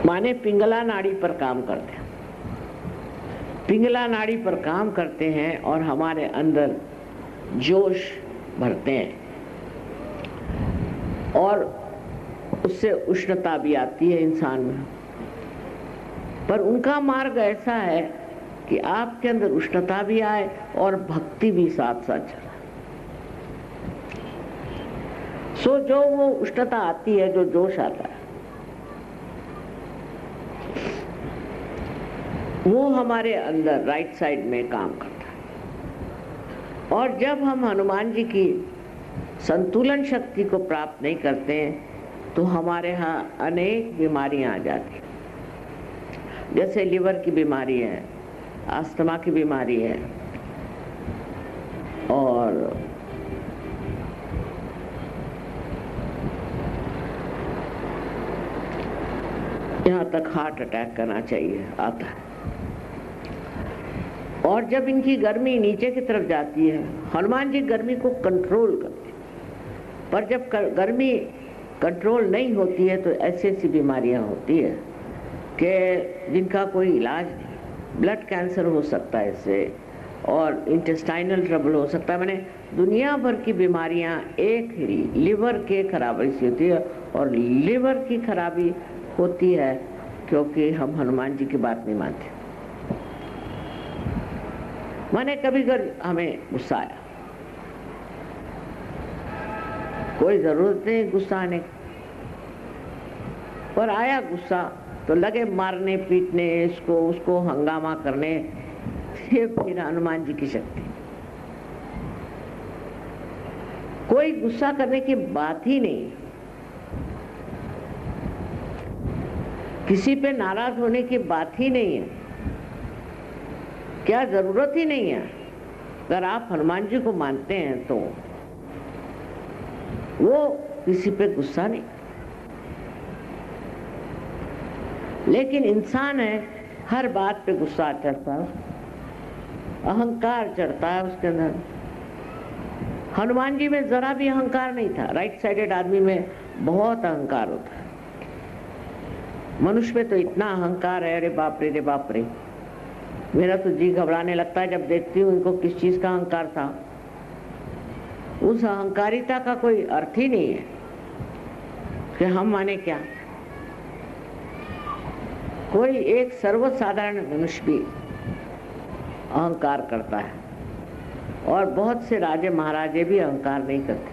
माने पिंगला नाड़ी पर काम करते हैं। पिंगला नाड़ी पर काम करते हैं और हमारे अंदर जोश भरते हैं और उससे उष्णता भी आती है इंसान में। पर उनका मार्ग ऐसा है कि आपके अंदर उष्णता भी आए और भक्ति भी साथ साथ चले। सो जो वो उष्णता आती है, जो जोश आता है, वो हमारे अंदर राइट साइड में काम करता है। और जब हम हनुमान जी की संतुलन शक्ति को प्राप्त नहीं करते हैं तो हमारे यहाँ अनेक बीमारियां आ जाती हैं। जैसे लिवर की बीमारी है, अस्थमा की बीमारी है और यहाँ तक हार्ट अटैक करना चाहिए आता है। और जब इनकी गर्मी नीचे की तरफ जाती है, हनुमान जी गर्मी को कंट्रोल करते हैं, पर जब गर्मी कंट्रोल नहीं होती है तो ऐसी ऐसी बीमारियां होती है कि जिनका कोई इलाज नहीं। ब्लड कैंसर हो सकता है इससे और इंटेस्टाइनल ट्रबल हो सकता है। मैंने दुनिया भर की बीमारियां एक ही लिवर के खराबी से होती है और लिवर की खराबी होती है क्योंकि हम हनुमान जी की बात नहीं मानते। मैंने कभी हमें गुस्सा आया, कोई जरूरत नहीं गुस्सा आने की, पर आया गुस्सा तो लगे मारने पीटने, इसको उसको हंगामा करने। ये फिर हनुमान जी की शक्ति। कोई गुस्सा करने की बात ही नहीं, किसी पे नाराज होने की बात ही नहीं है, क्या जरूरत ही नहीं है। अगर आप हनुमान जी को मानते हैं तो वो किसी पे गुस्सा नहीं। लेकिन इंसान है, हर बात पे गुस्सा चढ़ता है, अहंकार चढ़ता है उसके अंदर। हनुमान जी में जरा भी अहंकार नहीं था। राइट साइडेड आदमी में बहुत अहंकार होता है। मनुष्य में तो इतना अहंकार है, अरे बाप रे, रे बाप रे। मेरा तो जी घबराने लगता है जब देखती हूँ इनको किस चीज का अहंकार था। उस अहंकारिता का कोई अर्थ ही नहीं है कि हम माने क्या। कोई एक सर्वसाधारण मनुष्य भी अहंकार करता है और बहुत से राजे महाराजे भी अहंकार नहीं करते।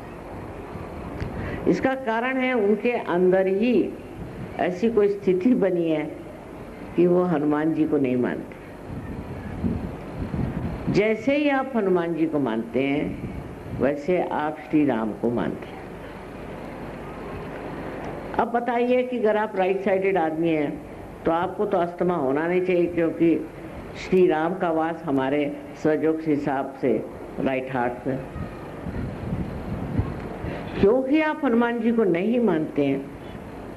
इसका कारण है उनके अंदर ही ऐसी कोई स्थिति बनी है कि वो हनुमान जी को नहीं मानते। जैसे ही आप हनुमान जी को मानते हैं वैसे आप श्री राम को मानते हैं। अब बताइए कि अगर आप राइट साइडेड आदमी हैं तो आपको तो अस्थमा होना नहीं चाहिए, क्योंकि श्री राम का वास हमारे सजोग हिसाब से राइट हार्ट पे। क्योंकि आप हनुमान जी को नहीं मानते हैं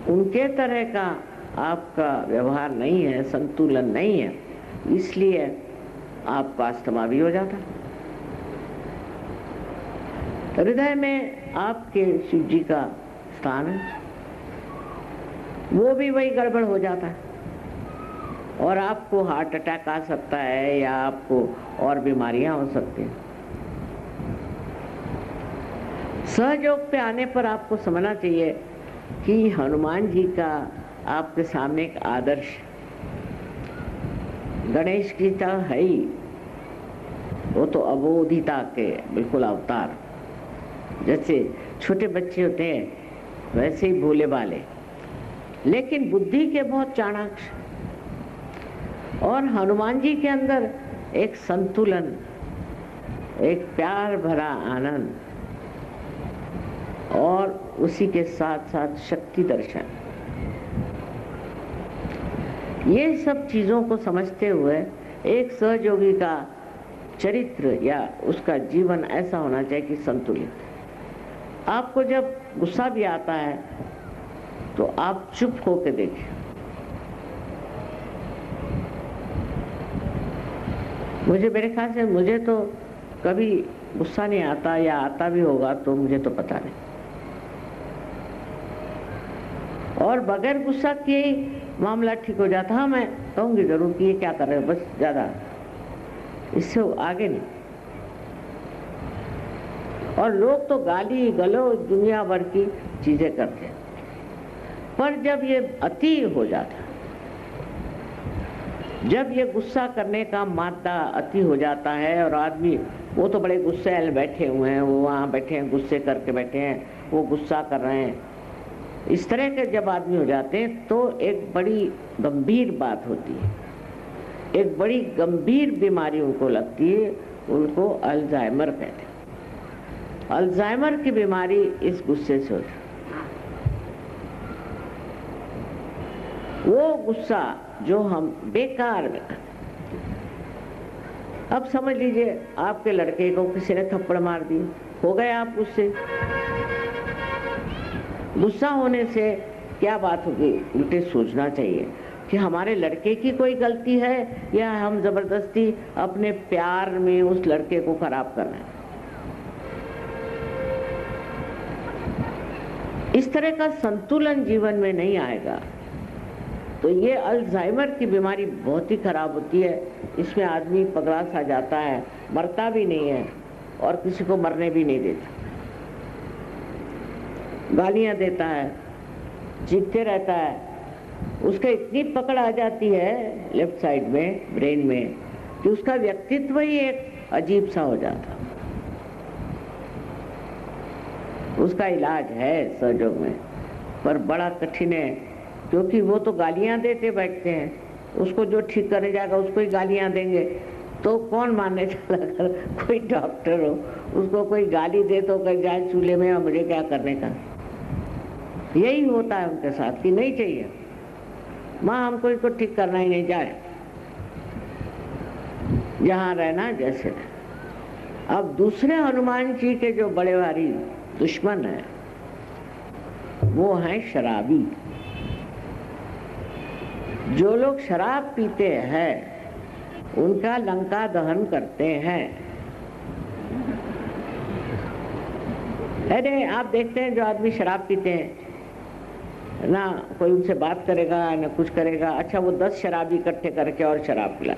उनके तरह का आपका व्यवहार नहीं है, संतुलन नहीं है, इसलिए आपका अस्थमा भी हो जाता। हृदय में आपके शिव जी का स्थान है, वो भी वही गड़बड़ हो जाता है और आपको हार्ट अटैक आ सकता है या आपको और बीमारियां हो सकती हैं। सहयोग पे आने पर आपको समझना चाहिए कि हनुमान जी का आपके सामने एक आदर्श, गणेश जी तो है ही, वो तो अबोधिता के बिल्कुल अवतार, जैसे छोटे बच्चे होते हैं वैसे ही भोले भाले, लेकिन बुद्धि के बहुत चाणाक्ष। और हनुमान जी के अंदर एक संतुलन, एक प्यार भरा आनंद और उसी के साथ साथ शक्ति दर्शन, ये सब चीजों को समझते हुए एक सहयोगी का चरित्र या उसका जीवन ऐसा होना चाहिए कि संतुलित। आपको जब गुस्सा भी आता है तो आप चुप होकर देखें। मेरे ख्याल से मुझे तो कभी गुस्सा नहीं आता, या आता भी होगा तो मुझे तो पता नहीं। और बगैर गुस्सा किए ही मामला ठीक हो जाता। हाँ, मैं कहूँगी जरूर कि ये क्या कर रहे हो, बस ज्यादा इससे आगे नहीं। और लोग तो गाली गलौज दुनिया भर की चीजें करते हैं, पर जब ये अति हो जाता है, जब ये गुस्सा करने का मादा अति हो जाता है और आदमी, वो तो बड़े गुस्से बैठे हुए हैं, वो वहाँ बैठे हैं, गुस्से करके बैठे हैं, वो गुस्सा कर रहे हैं, इस तरह के जब आदमी हो जाते हैं तो एक बड़ी गंभीर बात होती है, एक बड़ी गंभीर बीमारी उनको लगती है, उनको अल्जाइमर कहते हैं। अल्जाइमर की बीमारी इस गुस्से से होती है। वो गुस्सा जो हम बेकार में, अब समझ लीजिए आपके लड़के को किसी ने थप्पड़ मार दी, हो गए आप गुस्से। गुस्सा होने से क्या बात होगी, उल्टे सोचना चाहिए कि हमारे लड़के की कोई गलती है या हम जबरदस्ती अपने प्यार में उस लड़के को खराब कर रहे हैं। इस तरह का संतुलन जीवन में नहीं आएगा तो ये अल्जाइमर की बीमारी बहुत ही खराब होती है। इसमें आदमी पगला सा जाता है, मरता भी नहीं है और किसी को मरने भी नहीं देता, गालियां देता है, चीखते रहता है, उसका इतनी पकड़ आ जाती है लेफ्ट साइड में, ब्रेन में, कि उसका व्यक्तित्व ही एक अजीब सा हो जाता। उसका इलाज है सहयोग में, पर बड़ा कठिन है, क्योंकि वो तो गालियां देते बैठते हैं, उसको जो ठीक करने जाएगा उसको ही गालियां देंगे, तो कौन मानने चला। कर कोई डॉक्टर हो, उसको कोई गाली दे तो कर जाए चूल्हे में, और मुझे क्या करने का। यही होता है उनके साथ कि नहीं चाहिए, माँ हमको इसको ठीक करना ही नहीं, जाए जहाँ रहना जैसे रहना। अब दूसरे हनुमान जी के जो बड़े भारी दुश्मन है वो हैं शराबी। जो लोग शराब पीते हैं उनका लंका दहन करते हैं। अरे आप देखते हैं जो आदमी शराब पीते हैं ना, कोई उनसे बात करेगा ना कुछ करेगा, अच्छा वो 10 शराबी इकट्ठे करके और शराब पिला।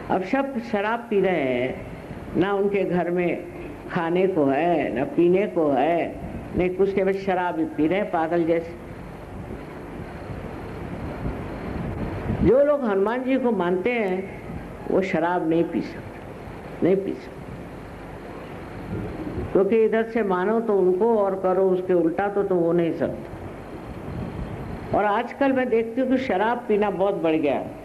अब सब शराब पी रहे हैं, ना उनके घर में खाने को है ना पीने को है, नहीं कुछ के, बस शराब ही पी रहे हैं पागल जैसे। जो लोग हनुमान जी को मानते हैं वो शराब नहीं पी सकते, नहीं पी सकते, क्योंकि इधर से मानो तो उनको और करो उसके उल्टा तो वो नहीं सकते। और आजकल मैं देखती हूँ कि शराब पीना बहुत बढ़ गया है।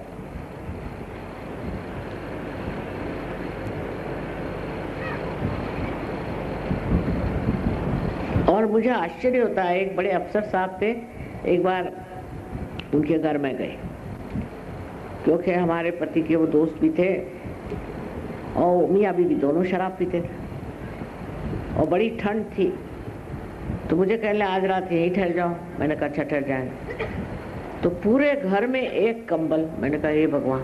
और मुझे आश्चर्य होता है, एक बड़े अफसर साहब थे, एक बार उनके घर में गए, क्योंकि हमारे पति के वो दोस्त भी थे और मियाँ बीवी दोनों शराब पीते थे, और बड़ी ठंड थी तो मुझे कहने आज रात यहीं ठहर जाओ। मैंने कहा अच्छा ठहर जाएंगे। तो पूरे घर में एक कंबल। मैंने कहा हे भगवान,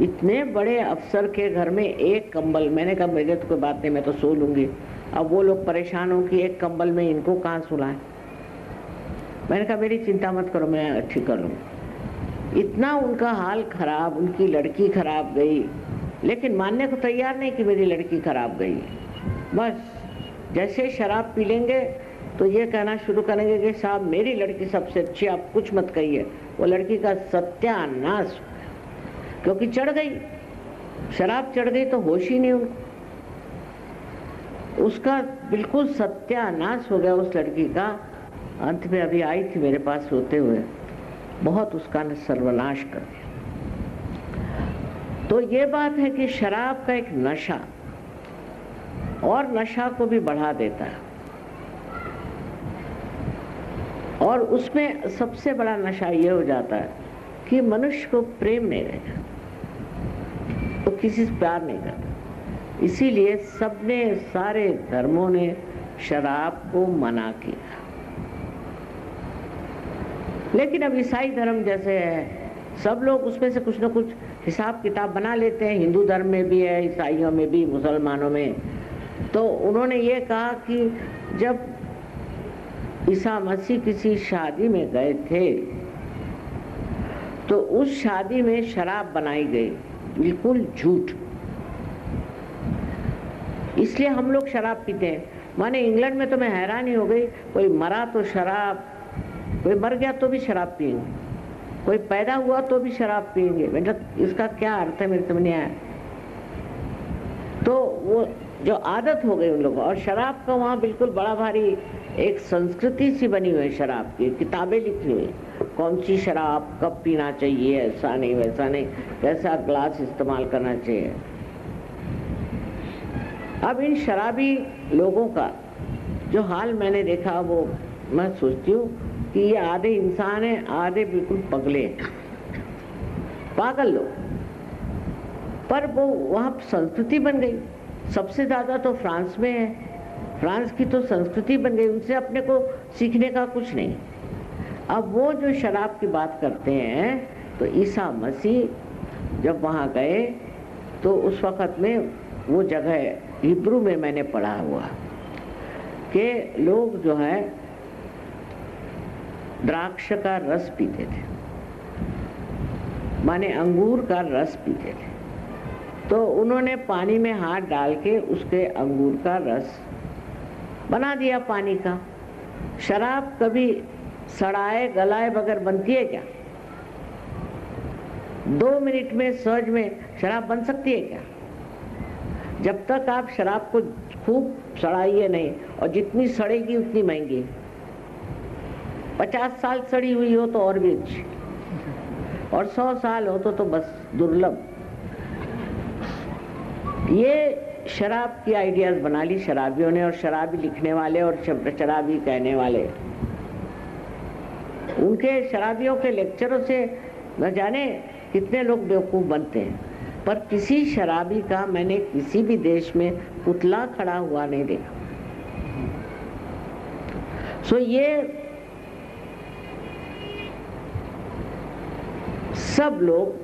इतने बड़े अफसर के घर में एक कंबल। मैंने कहा मेरे तो कोई बात नहीं, मैं तो सो लूंगी। अब वो लोग परेशान हो कि एक कंबल में इनको कहाँ सुलाएं। मैंने कहा मेरी चिंता मत करो, मैं ठीक कर लूँगी। इतना उनका हाल खराब, उनकी लड़की खराब गई, लेकिन मानने को तैयार नहीं कि मेरी लड़की खराब गई। बस जैसे शराब पी लेंगे तो ये कहना शुरू करेंगे कि साहब मेरी लड़की सबसे अच्छी, आप कुछ मत कहिए। वो लड़की का सत्यानाश, क्योंकि चढ़ गई, शराब चढ़ गई तो होश ही नहीं उनको। उसका बिल्कुल सत्यानाश हो गया उस लड़की का। अंत में अभी आई थी मेरे पास सोते हुए, बहुत उसका सर्वनाश कर दिया। तो ये बात है कि शराब का एक नशा और नशा को भी बढ़ा देता है, और उसमें सबसे बड़ा नशा ये हो जाता है कि मनुष्य को प्रेम नहीं रहेगा, तो किसी से प्यार नहीं करता। इसीलिए सबने, सारे धर्मों ने शराब को मना किया। लेकिन अब ईसाई धर्म जैसे है, सब लोग उसमें से कुछ न कुछ हिसाब किताब बना लेते हैं। हिंदू धर्म में भी है, ईसाइयों में भी, मुसलमानों में। तो उन्होंने ये कहा कि जब ईसा मसीह किसी शादी में गए थे तो उस शादी में शराब बनाई गई, बिल्कुल झूठ। इसलिए हम लोग शराब पीते हैं। माने इंग्लैंड में तो मैं हैरान ही हो गई, कोई मरा तो शराब, कोई मर गया तो भी शराब पिएंगे, कोई पैदा हुआ तो भी शराब पिएंगे। मतलब इसका क्या अर्थ है मेरे समझ नहीं आया। तो वो जो आदत हो गई उन लोगों, और शराब का वहाँ बिल्कुल बड़ा भारी एक संस्कृति सी बनी हुई है शराब की, किताबें लिखी हुई, कौन सी शराब कब पीना चाहिए, ऐसा नहीं वैसा नहीं, कैसा ग्लास इस्तेमाल करना चाहिए। अब इन शराबी लोगों का जो हाल मैंने देखा, वो मैं सोचती हूँ कि ये आधे इंसान है, आधे बिल्कुल पगले हैं, पागल लोग। पर वो वहाँ संस्कृति बन गई। सबसे ज्यादा तो फ्रांस में है, फ्रांस की तो संस्कृति बन गई, उनसे अपने को सीखने का कुछ नहीं। अब वो जो शराब की बात करते हैं, तो ईसा मसीह जब वहाँ गए तो उस वक़्त में वो जगह हिब्रू में मैंने पढ़ा हुआ कि लोग जो है द्राक्ष का रस पीते थे, माने अंगूर का रस पीते थे। तो उन्होंने पानी में हाथ डाल के उसके अंगूर का रस बना दिया पानी का। शराब कभी सड़ाए गलाए बगैर बनती है क्या? 2 मिनट में सहज में शराब बन सकती है क्या? जब तक आप शराब को खूब सड़ाइए नहीं, और जितनी सड़ेगी उतनी महंगी। 50 साल सड़ी हुई हो तो और भी अच्छी, और 100 साल हो तो बस दुर्लभ। ये शराब की आइडियाज बना ली शराबियों ने, और शराबी लिखने वाले और शराबी कहने वाले। उनके शराबियों के लेक्चरों से न जाने कितने लोग बेवकूफ बनते हैं, पर किसी शराबी का मैंने किसी भी देश में पुतला खड़ा हुआ नहीं देखा। सो ये सब लोग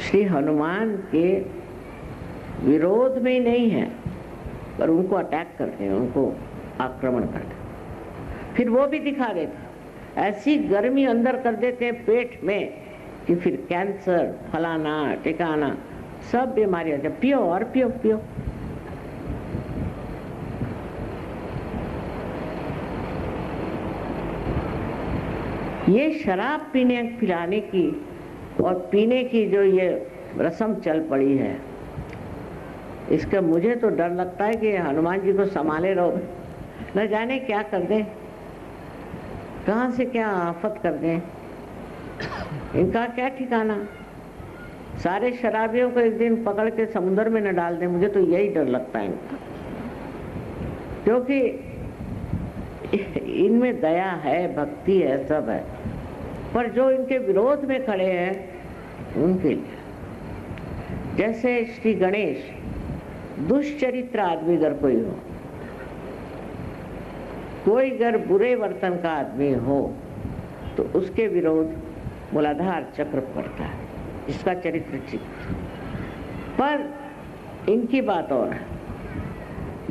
श्री हनुमान के विरोध में ही नहीं है, पर उनको अटैक करते हैं, उनको आक्रमण करते हैं। फिर वो भी दिखा देते, ऐसी गर्मी अंदर कर देते हैं पेट में कि फिर कैंसर, फलाना ठिकाना सब बीमारियां। जब पियो और पियो पियो। ये शराब पीने पिलाने की और पीने की जो ये रस्म चल पड़ी है, इसका मुझे तो डर लगता है कि हनुमान जी को संभाले रहो, न जाने क्या कर दें, कहाँ से क्या आफत कर दें, इनका क्या ठिकाना। सारे शराबियों को एक दिन पकड़ के समुद्र में न डाल दें, मुझे तो यही डर लगता है इनका। क्योंकि इनमें दया है, भक्ति है, सब है, पर जो इनके विरोध में खड़े हैं उनके लिए, जैसे श्री गणेश, दुष्चरित्र आदमी अगर कोई हो कोई अगर बुरे वर्तन का आदमी हो तो उसके विरोध मूलाधार चक्र पड़ता है, इसका चरित्र ठीक। पर इनकी बात और है,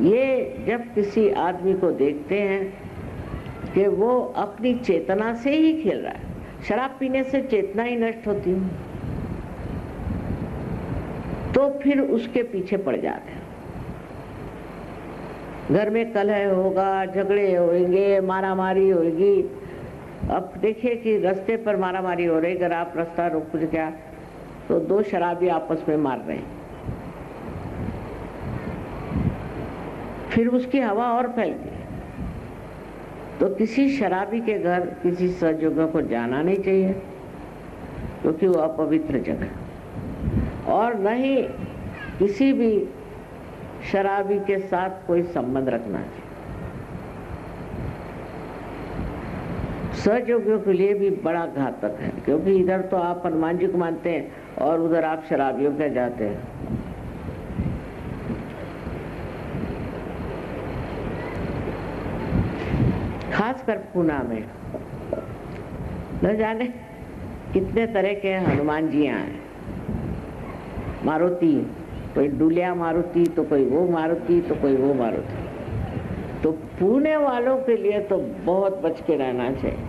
ये जब किसी आदमी को देखते हैं कि वो अपनी चेतना से ही खेल रहा है, शराब पीने से चेतना ही नष्ट होती है, तो फिर उसके पीछे पड़ जाते हैं। घर में कलह होगा, झगड़े होंगे, मारामारी होगी। अब देखिए कि रास्ते पर मारामारी हो रही, अगर आप रास्ता रोक गया तो दो शराबी आपस में मार रहे हैं, फिर उसकी हवा और फैलती है। तो किसी शराबी के घर किसी सजगह को जाना नहीं चाहिए, क्योंकि वो अपवित्र जगह, और न ही किसी भी शराबी के साथ कोई संबंध रखना चाहिए। सजोगियों के लिए भी बड़ा घातक है, क्योंकि इधर तो आप हनुमान जी को मानते हैं और उधर आप शराबियों के जाते हैं। खासकर पूना में न जाने कितने तरह के हनुमान जी हैं। मारुति, कोई डुलिया मारुति, तो कोई वो मारुति, तो कोई वो मारुति। तो पुणे वालों के लिए तो बहुत बच के रहना चाहिए।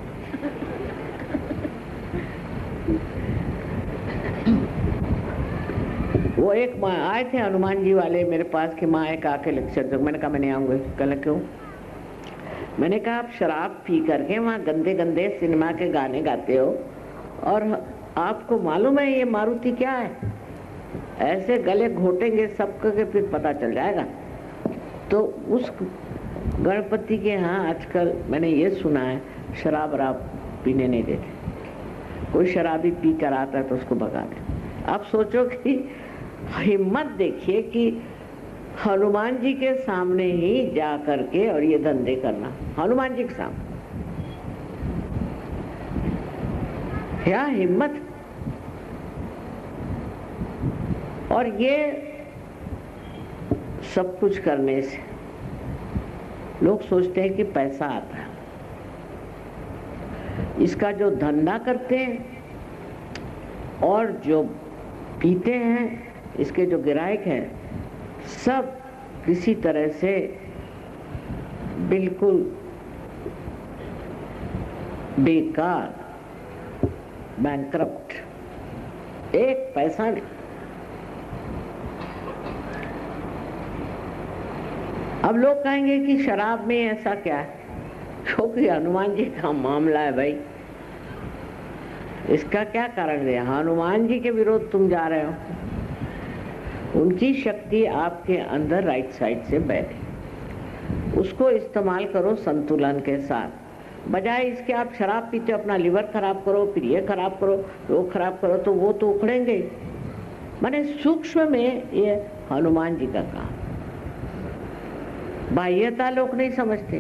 वो एक आए थे हनुमान जी वाले मेरे पास कि माँ एक आके लेक्चर दो। मैंने कहा मैं नहीं आऊंगी। कल क्यों? मैंने कहा आप शराब पी करके वहाँ गंदे गंदे सिनेमा के गाने गाते हो, और आपको मालूम है ये मारुति क्या है? ऐसे गले घोटेंगे सबको के फिर पता चल जाएगा। तो उस गणपति के यहाँ आजकल मैंने ये सुना है शराब पीने नहीं देते। कोई शराबी पी कर आता है तो उसको भगा दे। आप सोचो कि हिम्मत देखिए कि हनुमान जी के सामने ही जा करके और ये धंधे करना, हनुमान जी के सामने, क्या हिम्मत। और ये सब कुछ करने से लोग सोचते हैं कि पैसा आता है। इसका जो धंधा करते हैं और जो पीते हैं, इसके जो ग्राहक हैं, सब किसी तरह से बिल्कुल बेकार, बैंकरप्ट, एक पैसा नहीं। अब लोग कहेंगे कि शराब में ऐसा क्या है, क्योंकि हनुमान जी का मामला है भाई, इसका क्या कारण है? हनुमान जी के विरोध तुम जा रहे हो, उनकी शक्ति आपके अंदर राइट साइड से बैठे, उसको इस्तेमाल करो संतुलन के साथ। बजाय इसके आप शराब पीते हो, अपना लिवर खराब करो, फिर ये खराब करो, वो खराब करो, तो वो तो उखड़ेंगे। माने सूक्ष्म में ये हनुमान जी का काम। बाह्यता लोग नहीं समझते।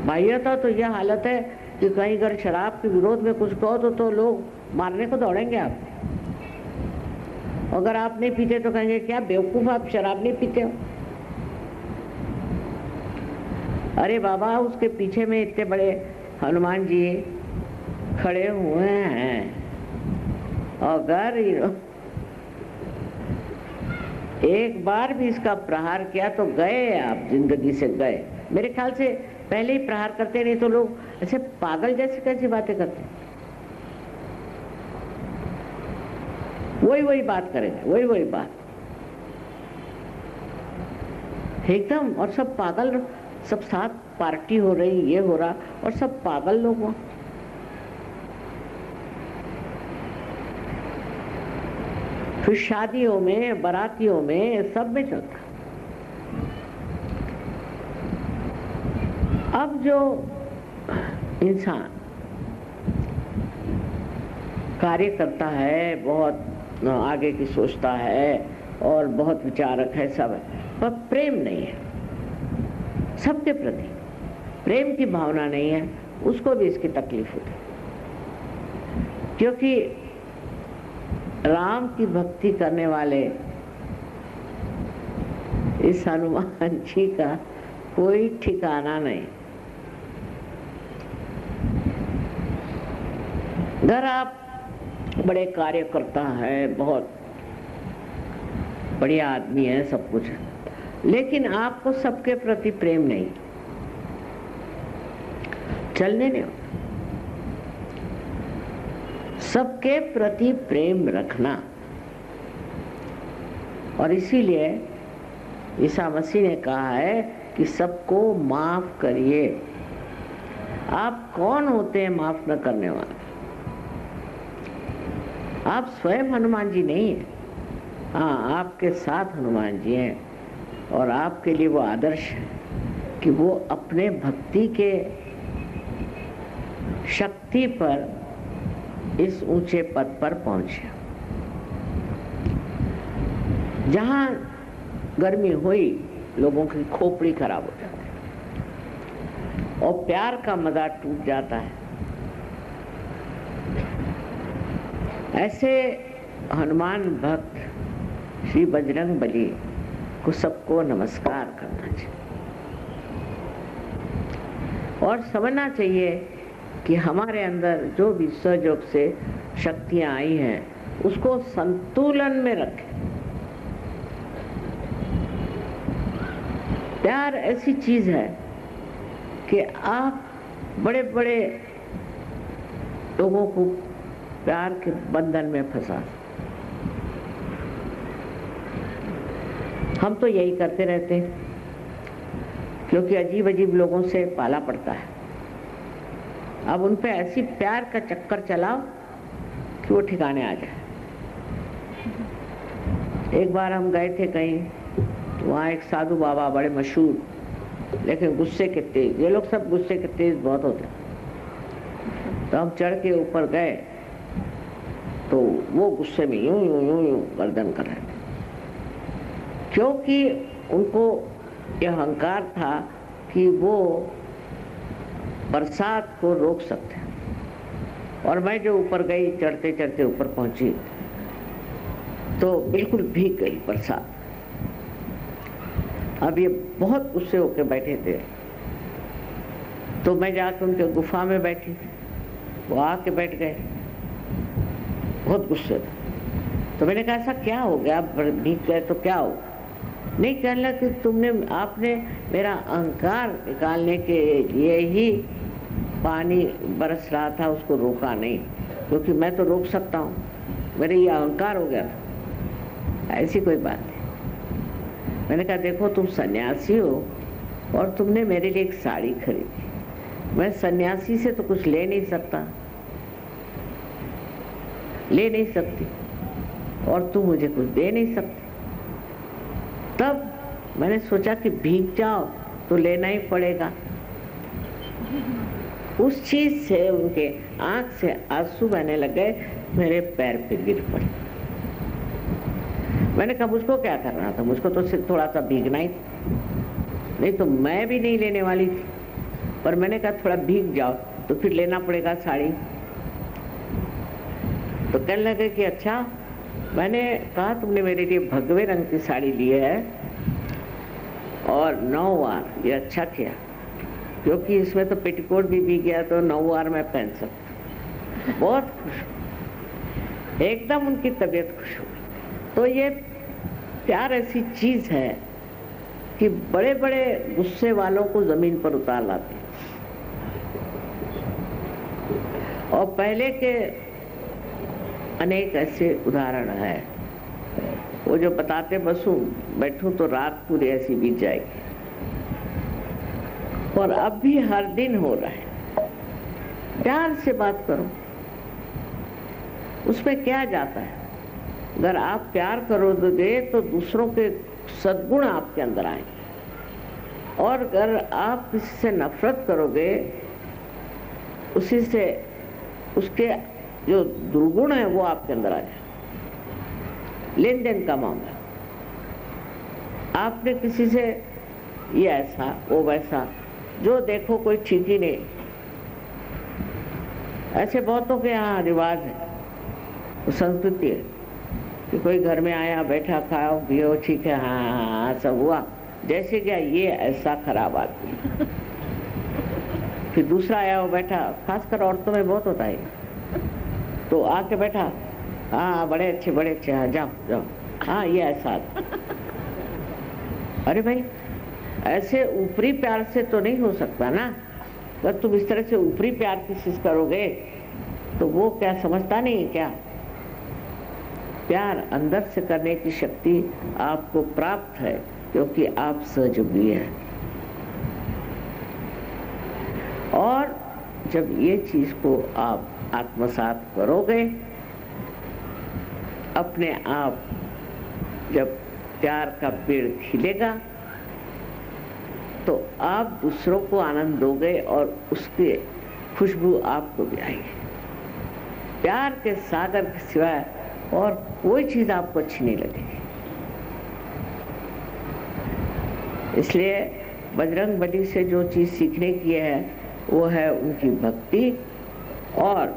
बाह्यता तो यह हालत है कि कहीं अगर शराब के विरोध में कुछ कहो तो लोग मारने को दौड़ेंगे आप। अगर आप नहीं पीते तो कहेंगे क्या बेवकूफ, आप शराब नहीं पीते हो। अरे बाबा, उसके पीछे में इतने बड़े हनुमान जी खड़े हुए हैं, अगर एक बार भी इसका प्रहार किया तो गए आप, जिंदगी से गए। मेरे ख्याल से पहले ही प्रहार करते, नहीं तो लोग ऐसे पागल जैसे कैसी बातें करते, वही बात करेंगे, वही बात एकदम। और सब पागल, सब साथ पार्टी हो रही, ये हो रहा, और सब पागल लोग वहां। फिर शादियों में, बारातियों में, सब में चलता। अब जो इंसान कार्य करता है, बहुत आगे की सोचता है और बहुत विचारक है, सब है, पर प्रेम नहीं है, सबके प्रति प्रेम की भावना नहीं है, उसको भी इसकी तकलीफ होती है। क्योंकि राम की भक्ति करने वाले इस हनुमान जी का कोई ठिकाना नहीं। अगर आप बड़े कार्यकर्ता है, बहुत बढ़िया आदमी है, सब कुछ है, लेकिन आपको सबके प्रति प्रेम नहीं, चलने नहीं होता। सबके प्रति प्रेम रखना। और इसीलिए ईसा मसीह ने कहा है कि सबको माफ करिए। आप कौन होते हैं माफ न करने वाले? आप स्वयं हनुमान जी नहीं हैं। हाँ, आपके साथ हनुमान जी हैं और आपके लिए वो आदर्श है कि वो अपने भक्ति के शक्ति पर इस ऊंचे पद पर पहुंचे। जहां गर्मी हुई, लोगों की खोपड़ी खराब हो जाती है और प्यार का मजा टूट जाता है। ऐसे हनुमान भक्त श्री बजरंग बली को सबको नमस्कार करना चाहिए और समझना चाहिए कि हमारे अंदर जो भी सहयोग से शक्तियां आई हैं उसको संतुलन में रखें। प्यार ऐसी चीज है कि आप बड़े बड़े लोगों को प्यार के बंधन में फंसा। हम तो यही करते रहते हैं क्योंकि अजीब अजीब लोगों से पाला पड़ता है। अब उन पे ऐसी प्यार का चक्कर चलाओ कि वो ठिकाने आ जाए। एक बार हम गए थे कहीं, तो वहाँ एक साधु बाबा बड़े मशहूर, लेकिन गुस्से के तेज। ये लोग सब गुस्से के तेज बहुत होते हैं। तो हम चढ़ के ऊपर गए तो वो गुस्से में यूं यूं यूं यूं गर्दन कर रहे थे, क्योंकि उनको यह अहंकार था कि वो बरसात को रोक सकते हैं। और मैं जो ऊपर गई, चढ़ते चढ़ते ऊपर पहुंची तो बिल्कुल भीग गई बरसात। अब ये बहुत गुस्से होकर बैठे थे, तो मैं जाकर उनके गुफा में बैठी, वो आके बैठ गए, बहुत गुस्से थे। तो मैंने कहा ऐसा क्या हो गया, आप भीग गए तो क्या हो? नहीं, कहने लगा कि आपने मेरा अहंकार निकालने के लिए ही पानी बरस रहा था, उसको रोका नहीं, क्योंकि मैं तो रोक सकता हूँ, मेरे ये अहंकार हो गया था। ऐसी कोई बात नहीं। मैंने कहा देखो, तुम सन्यासी हो और तुमने मेरे लिए एक साड़ी खरीदी, मैं सन्यासी से तो कुछ ले नहीं सकती और तुम मुझे कुछ दे नहीं सकती। तब मैंने सोचा कि भीग जाओ तो लेना ही पड़ेगा। उस चीज से उनके आंख से आंसू बहने लगे, मेरे पैर पे गिर पड़े। मैंने कहा मुझको क्या करना था, मुझको तो सिर्फ थोड़ा सा भीगना ही था, नहीं तो मैं भी नहीं लेने वाली थी। पर मैंने कहा थोड़ा भीग जाओ तो फिर लेना पड़ेगा साड़ी। तो कहने लगे कि अच्छा। मैंने कहा तुमने मेरे लिए भगवे रंग की साड़ी ली है और 9 वार, ये अच्छा किया, क्योंकि इसमें तो पेटीकोट भी भीग गया तो 9 वार मैं पहन सकता। बहुत खुश, एकदम उनकी तबीयत खुश हो। तो ये प्यार ऐसी चीज है कि बड़े बड़े गुस्से वालों को जमीन पर उतार लाते हैं। और पहले के अनेक ऐसे उदाहरण है, वो जो बताते बसूं बैठूं तो रात पूरी ऐसी बीत जाएगी। और अब भी हर दिन हो रहा है। प्यार से बात करो, उसमें क्या जाता है? अगर आप प्यार करोगे तो दूसरों के सद्गुण आपके अंदर आएंगे, और अगर आप किसी से नफरत करोगे, उसी से उसके जो दुर्गुण है वो आपके अंदर आ जाए। लेन देन का मामला, आपने किसी से ये ऐसा वो वैसा, जो देखो कोई ठीक ही नहीं। ऐसे बहुतों के यहाँ रिवाज है, वो संस्कृति है कि कोई घर में आया, बैठा, खाओ पियो, ठीक है, हाँ हाँ हाँ सब हुआ, जैसे क्या ये ऐसा खराब आदमी। फिर दूसरा आया, वो बैठा, खासकर औरतों में बहुत होता है, तो आके बैठा, हाँ बड़े अच्छे, हाँ जाओ जाओ, हाँ ये ऐसा। अरे भाई, ऐसे ऊपरी प्यार से तो नहीं हो सकता ना। अगर तुम इस तरह से ऊपरी प्यार किसी से करोगे तो वो क्या समझता नहीं क्या? प्यार अंदर से करने की शक्ति आपको प्राप्त है, क्योंकि आप सहयोगी हैं। और जब ये चीज को आप आत्मसात करोगे, अपने आप जब प्यार का पेड़ खिलेगा तो आप दूसरों को आनंद दोगे और उसकी खुशबू आपको भी आएगी। प्यार के सागर के सिवाय और कोई चीज आपको अच्छी नहीं लगेगी। इसलिए बजरंग बली से जो चीज सीखने की है वो है उनकी भक्ति, और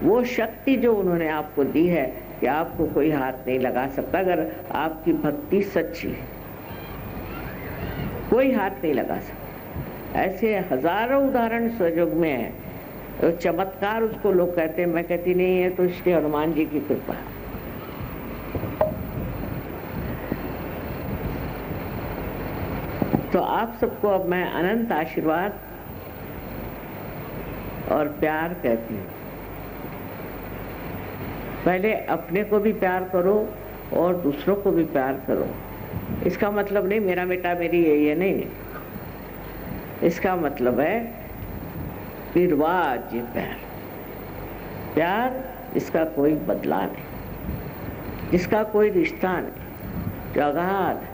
वो शक्ति जो उन्होंने आपको दी है कि आपको कोई हाथ नहीं लगा सकता। अगर आपकी भक्ति सच्ची है, कोई हाथ नहीं लगा सकता। ऐसे हजारों उदाहरण स्वयोग में है। तो चमत्कार उसको लोग कहते हैं, मैं कहती नहीं है, तो इसलिए हनुमान जी की कृपा। तो आप सबको अब मैं अनंत आशीर्वाद और प्यार कहती हूँ। पहले अपने को भी प्यार करो और दूसरों को भी प्यार करो। इसका मतलब नहीं मेरा बेटा मेरी ये नहीं, इसका मतलब है निर्वाज्य प्यार। प्यार जिसका कोई बदला नहीं, जिसका कोई रिश्ता नहीं, जो अगाध,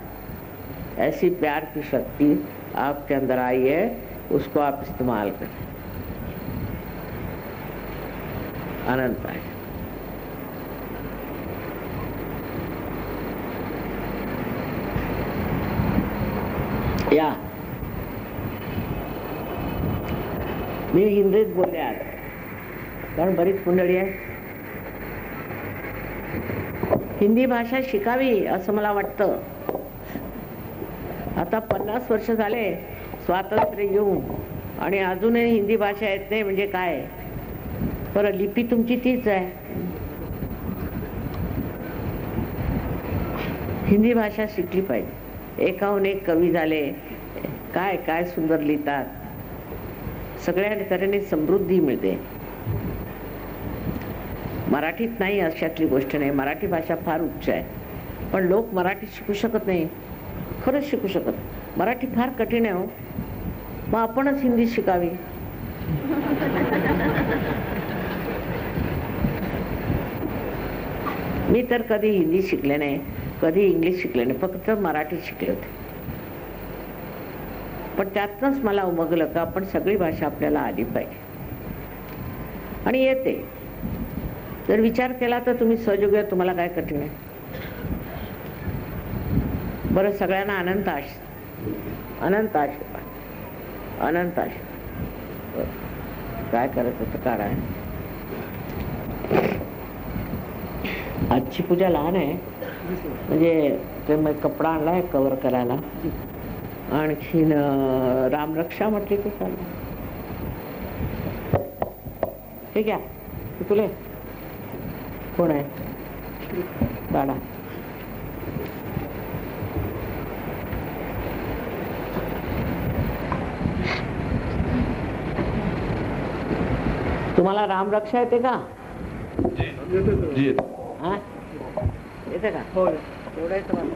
ऐसी प्यार की शक्ति आपके अंदर आई है, उसको आप इस्तेमाल करें। अनंत आए। या मी हिंदीत बोलले आज, कारण बरीच मंडळी आहे. हिंदी भाषा शिकावी असं मला वाटतं. आता 50 वर्ष झाले स्वातंत्र्य येऊन आणि अजूनही हिंदी भाषा येत नाही म्हणजे काय? बरं, लिपी तुमची तीच आहे. हिंदी भाषा शिकली पाहिजे. एकाहून एक कवी झाले, काय काय सुंदर लिहितात. सगळ्या तऱ्हेने समृद्धी मिळते. मराठीत नाही अशातली गोष्ट नाही. मराठी भाषा फार उच्च आहे, पण लोक मराठी शिकू शकत नाही. खरंच शिकू शकत. मराठी फार कठीण आहे हो. मग आपणच हिंदी शिकावी. मी तर कधी हिंदी शिकले नाही, कधी इंग्लिश शिकले नाही, फक्त मराठी शिकले होते. पण त्यातनंच मला उमगलं का आपण सगळी भाषा आपल्याला आली पाहिजे आणि येते. जर विचार केला तर तुम्ही सहयोगी, तुम्हाला काय कठीण आहे? बरं, सगळ्यांना अनंत आशीर्वाद, अनंत आशीर्वाद, अनंत आशीर्वाद. काय करायचं तर काढा. आजची पूजा लहान आहे, म्हणजे ते मी कपडा आणलाय कव्हर करायला. आणखीन रामरक्षा म्हटली की चालेल. हे घ्या. तुले कोण आहे? दादा. तुम्हाला रामरक्षा येते का? हा, येते का? हो, एवढं येतं मला.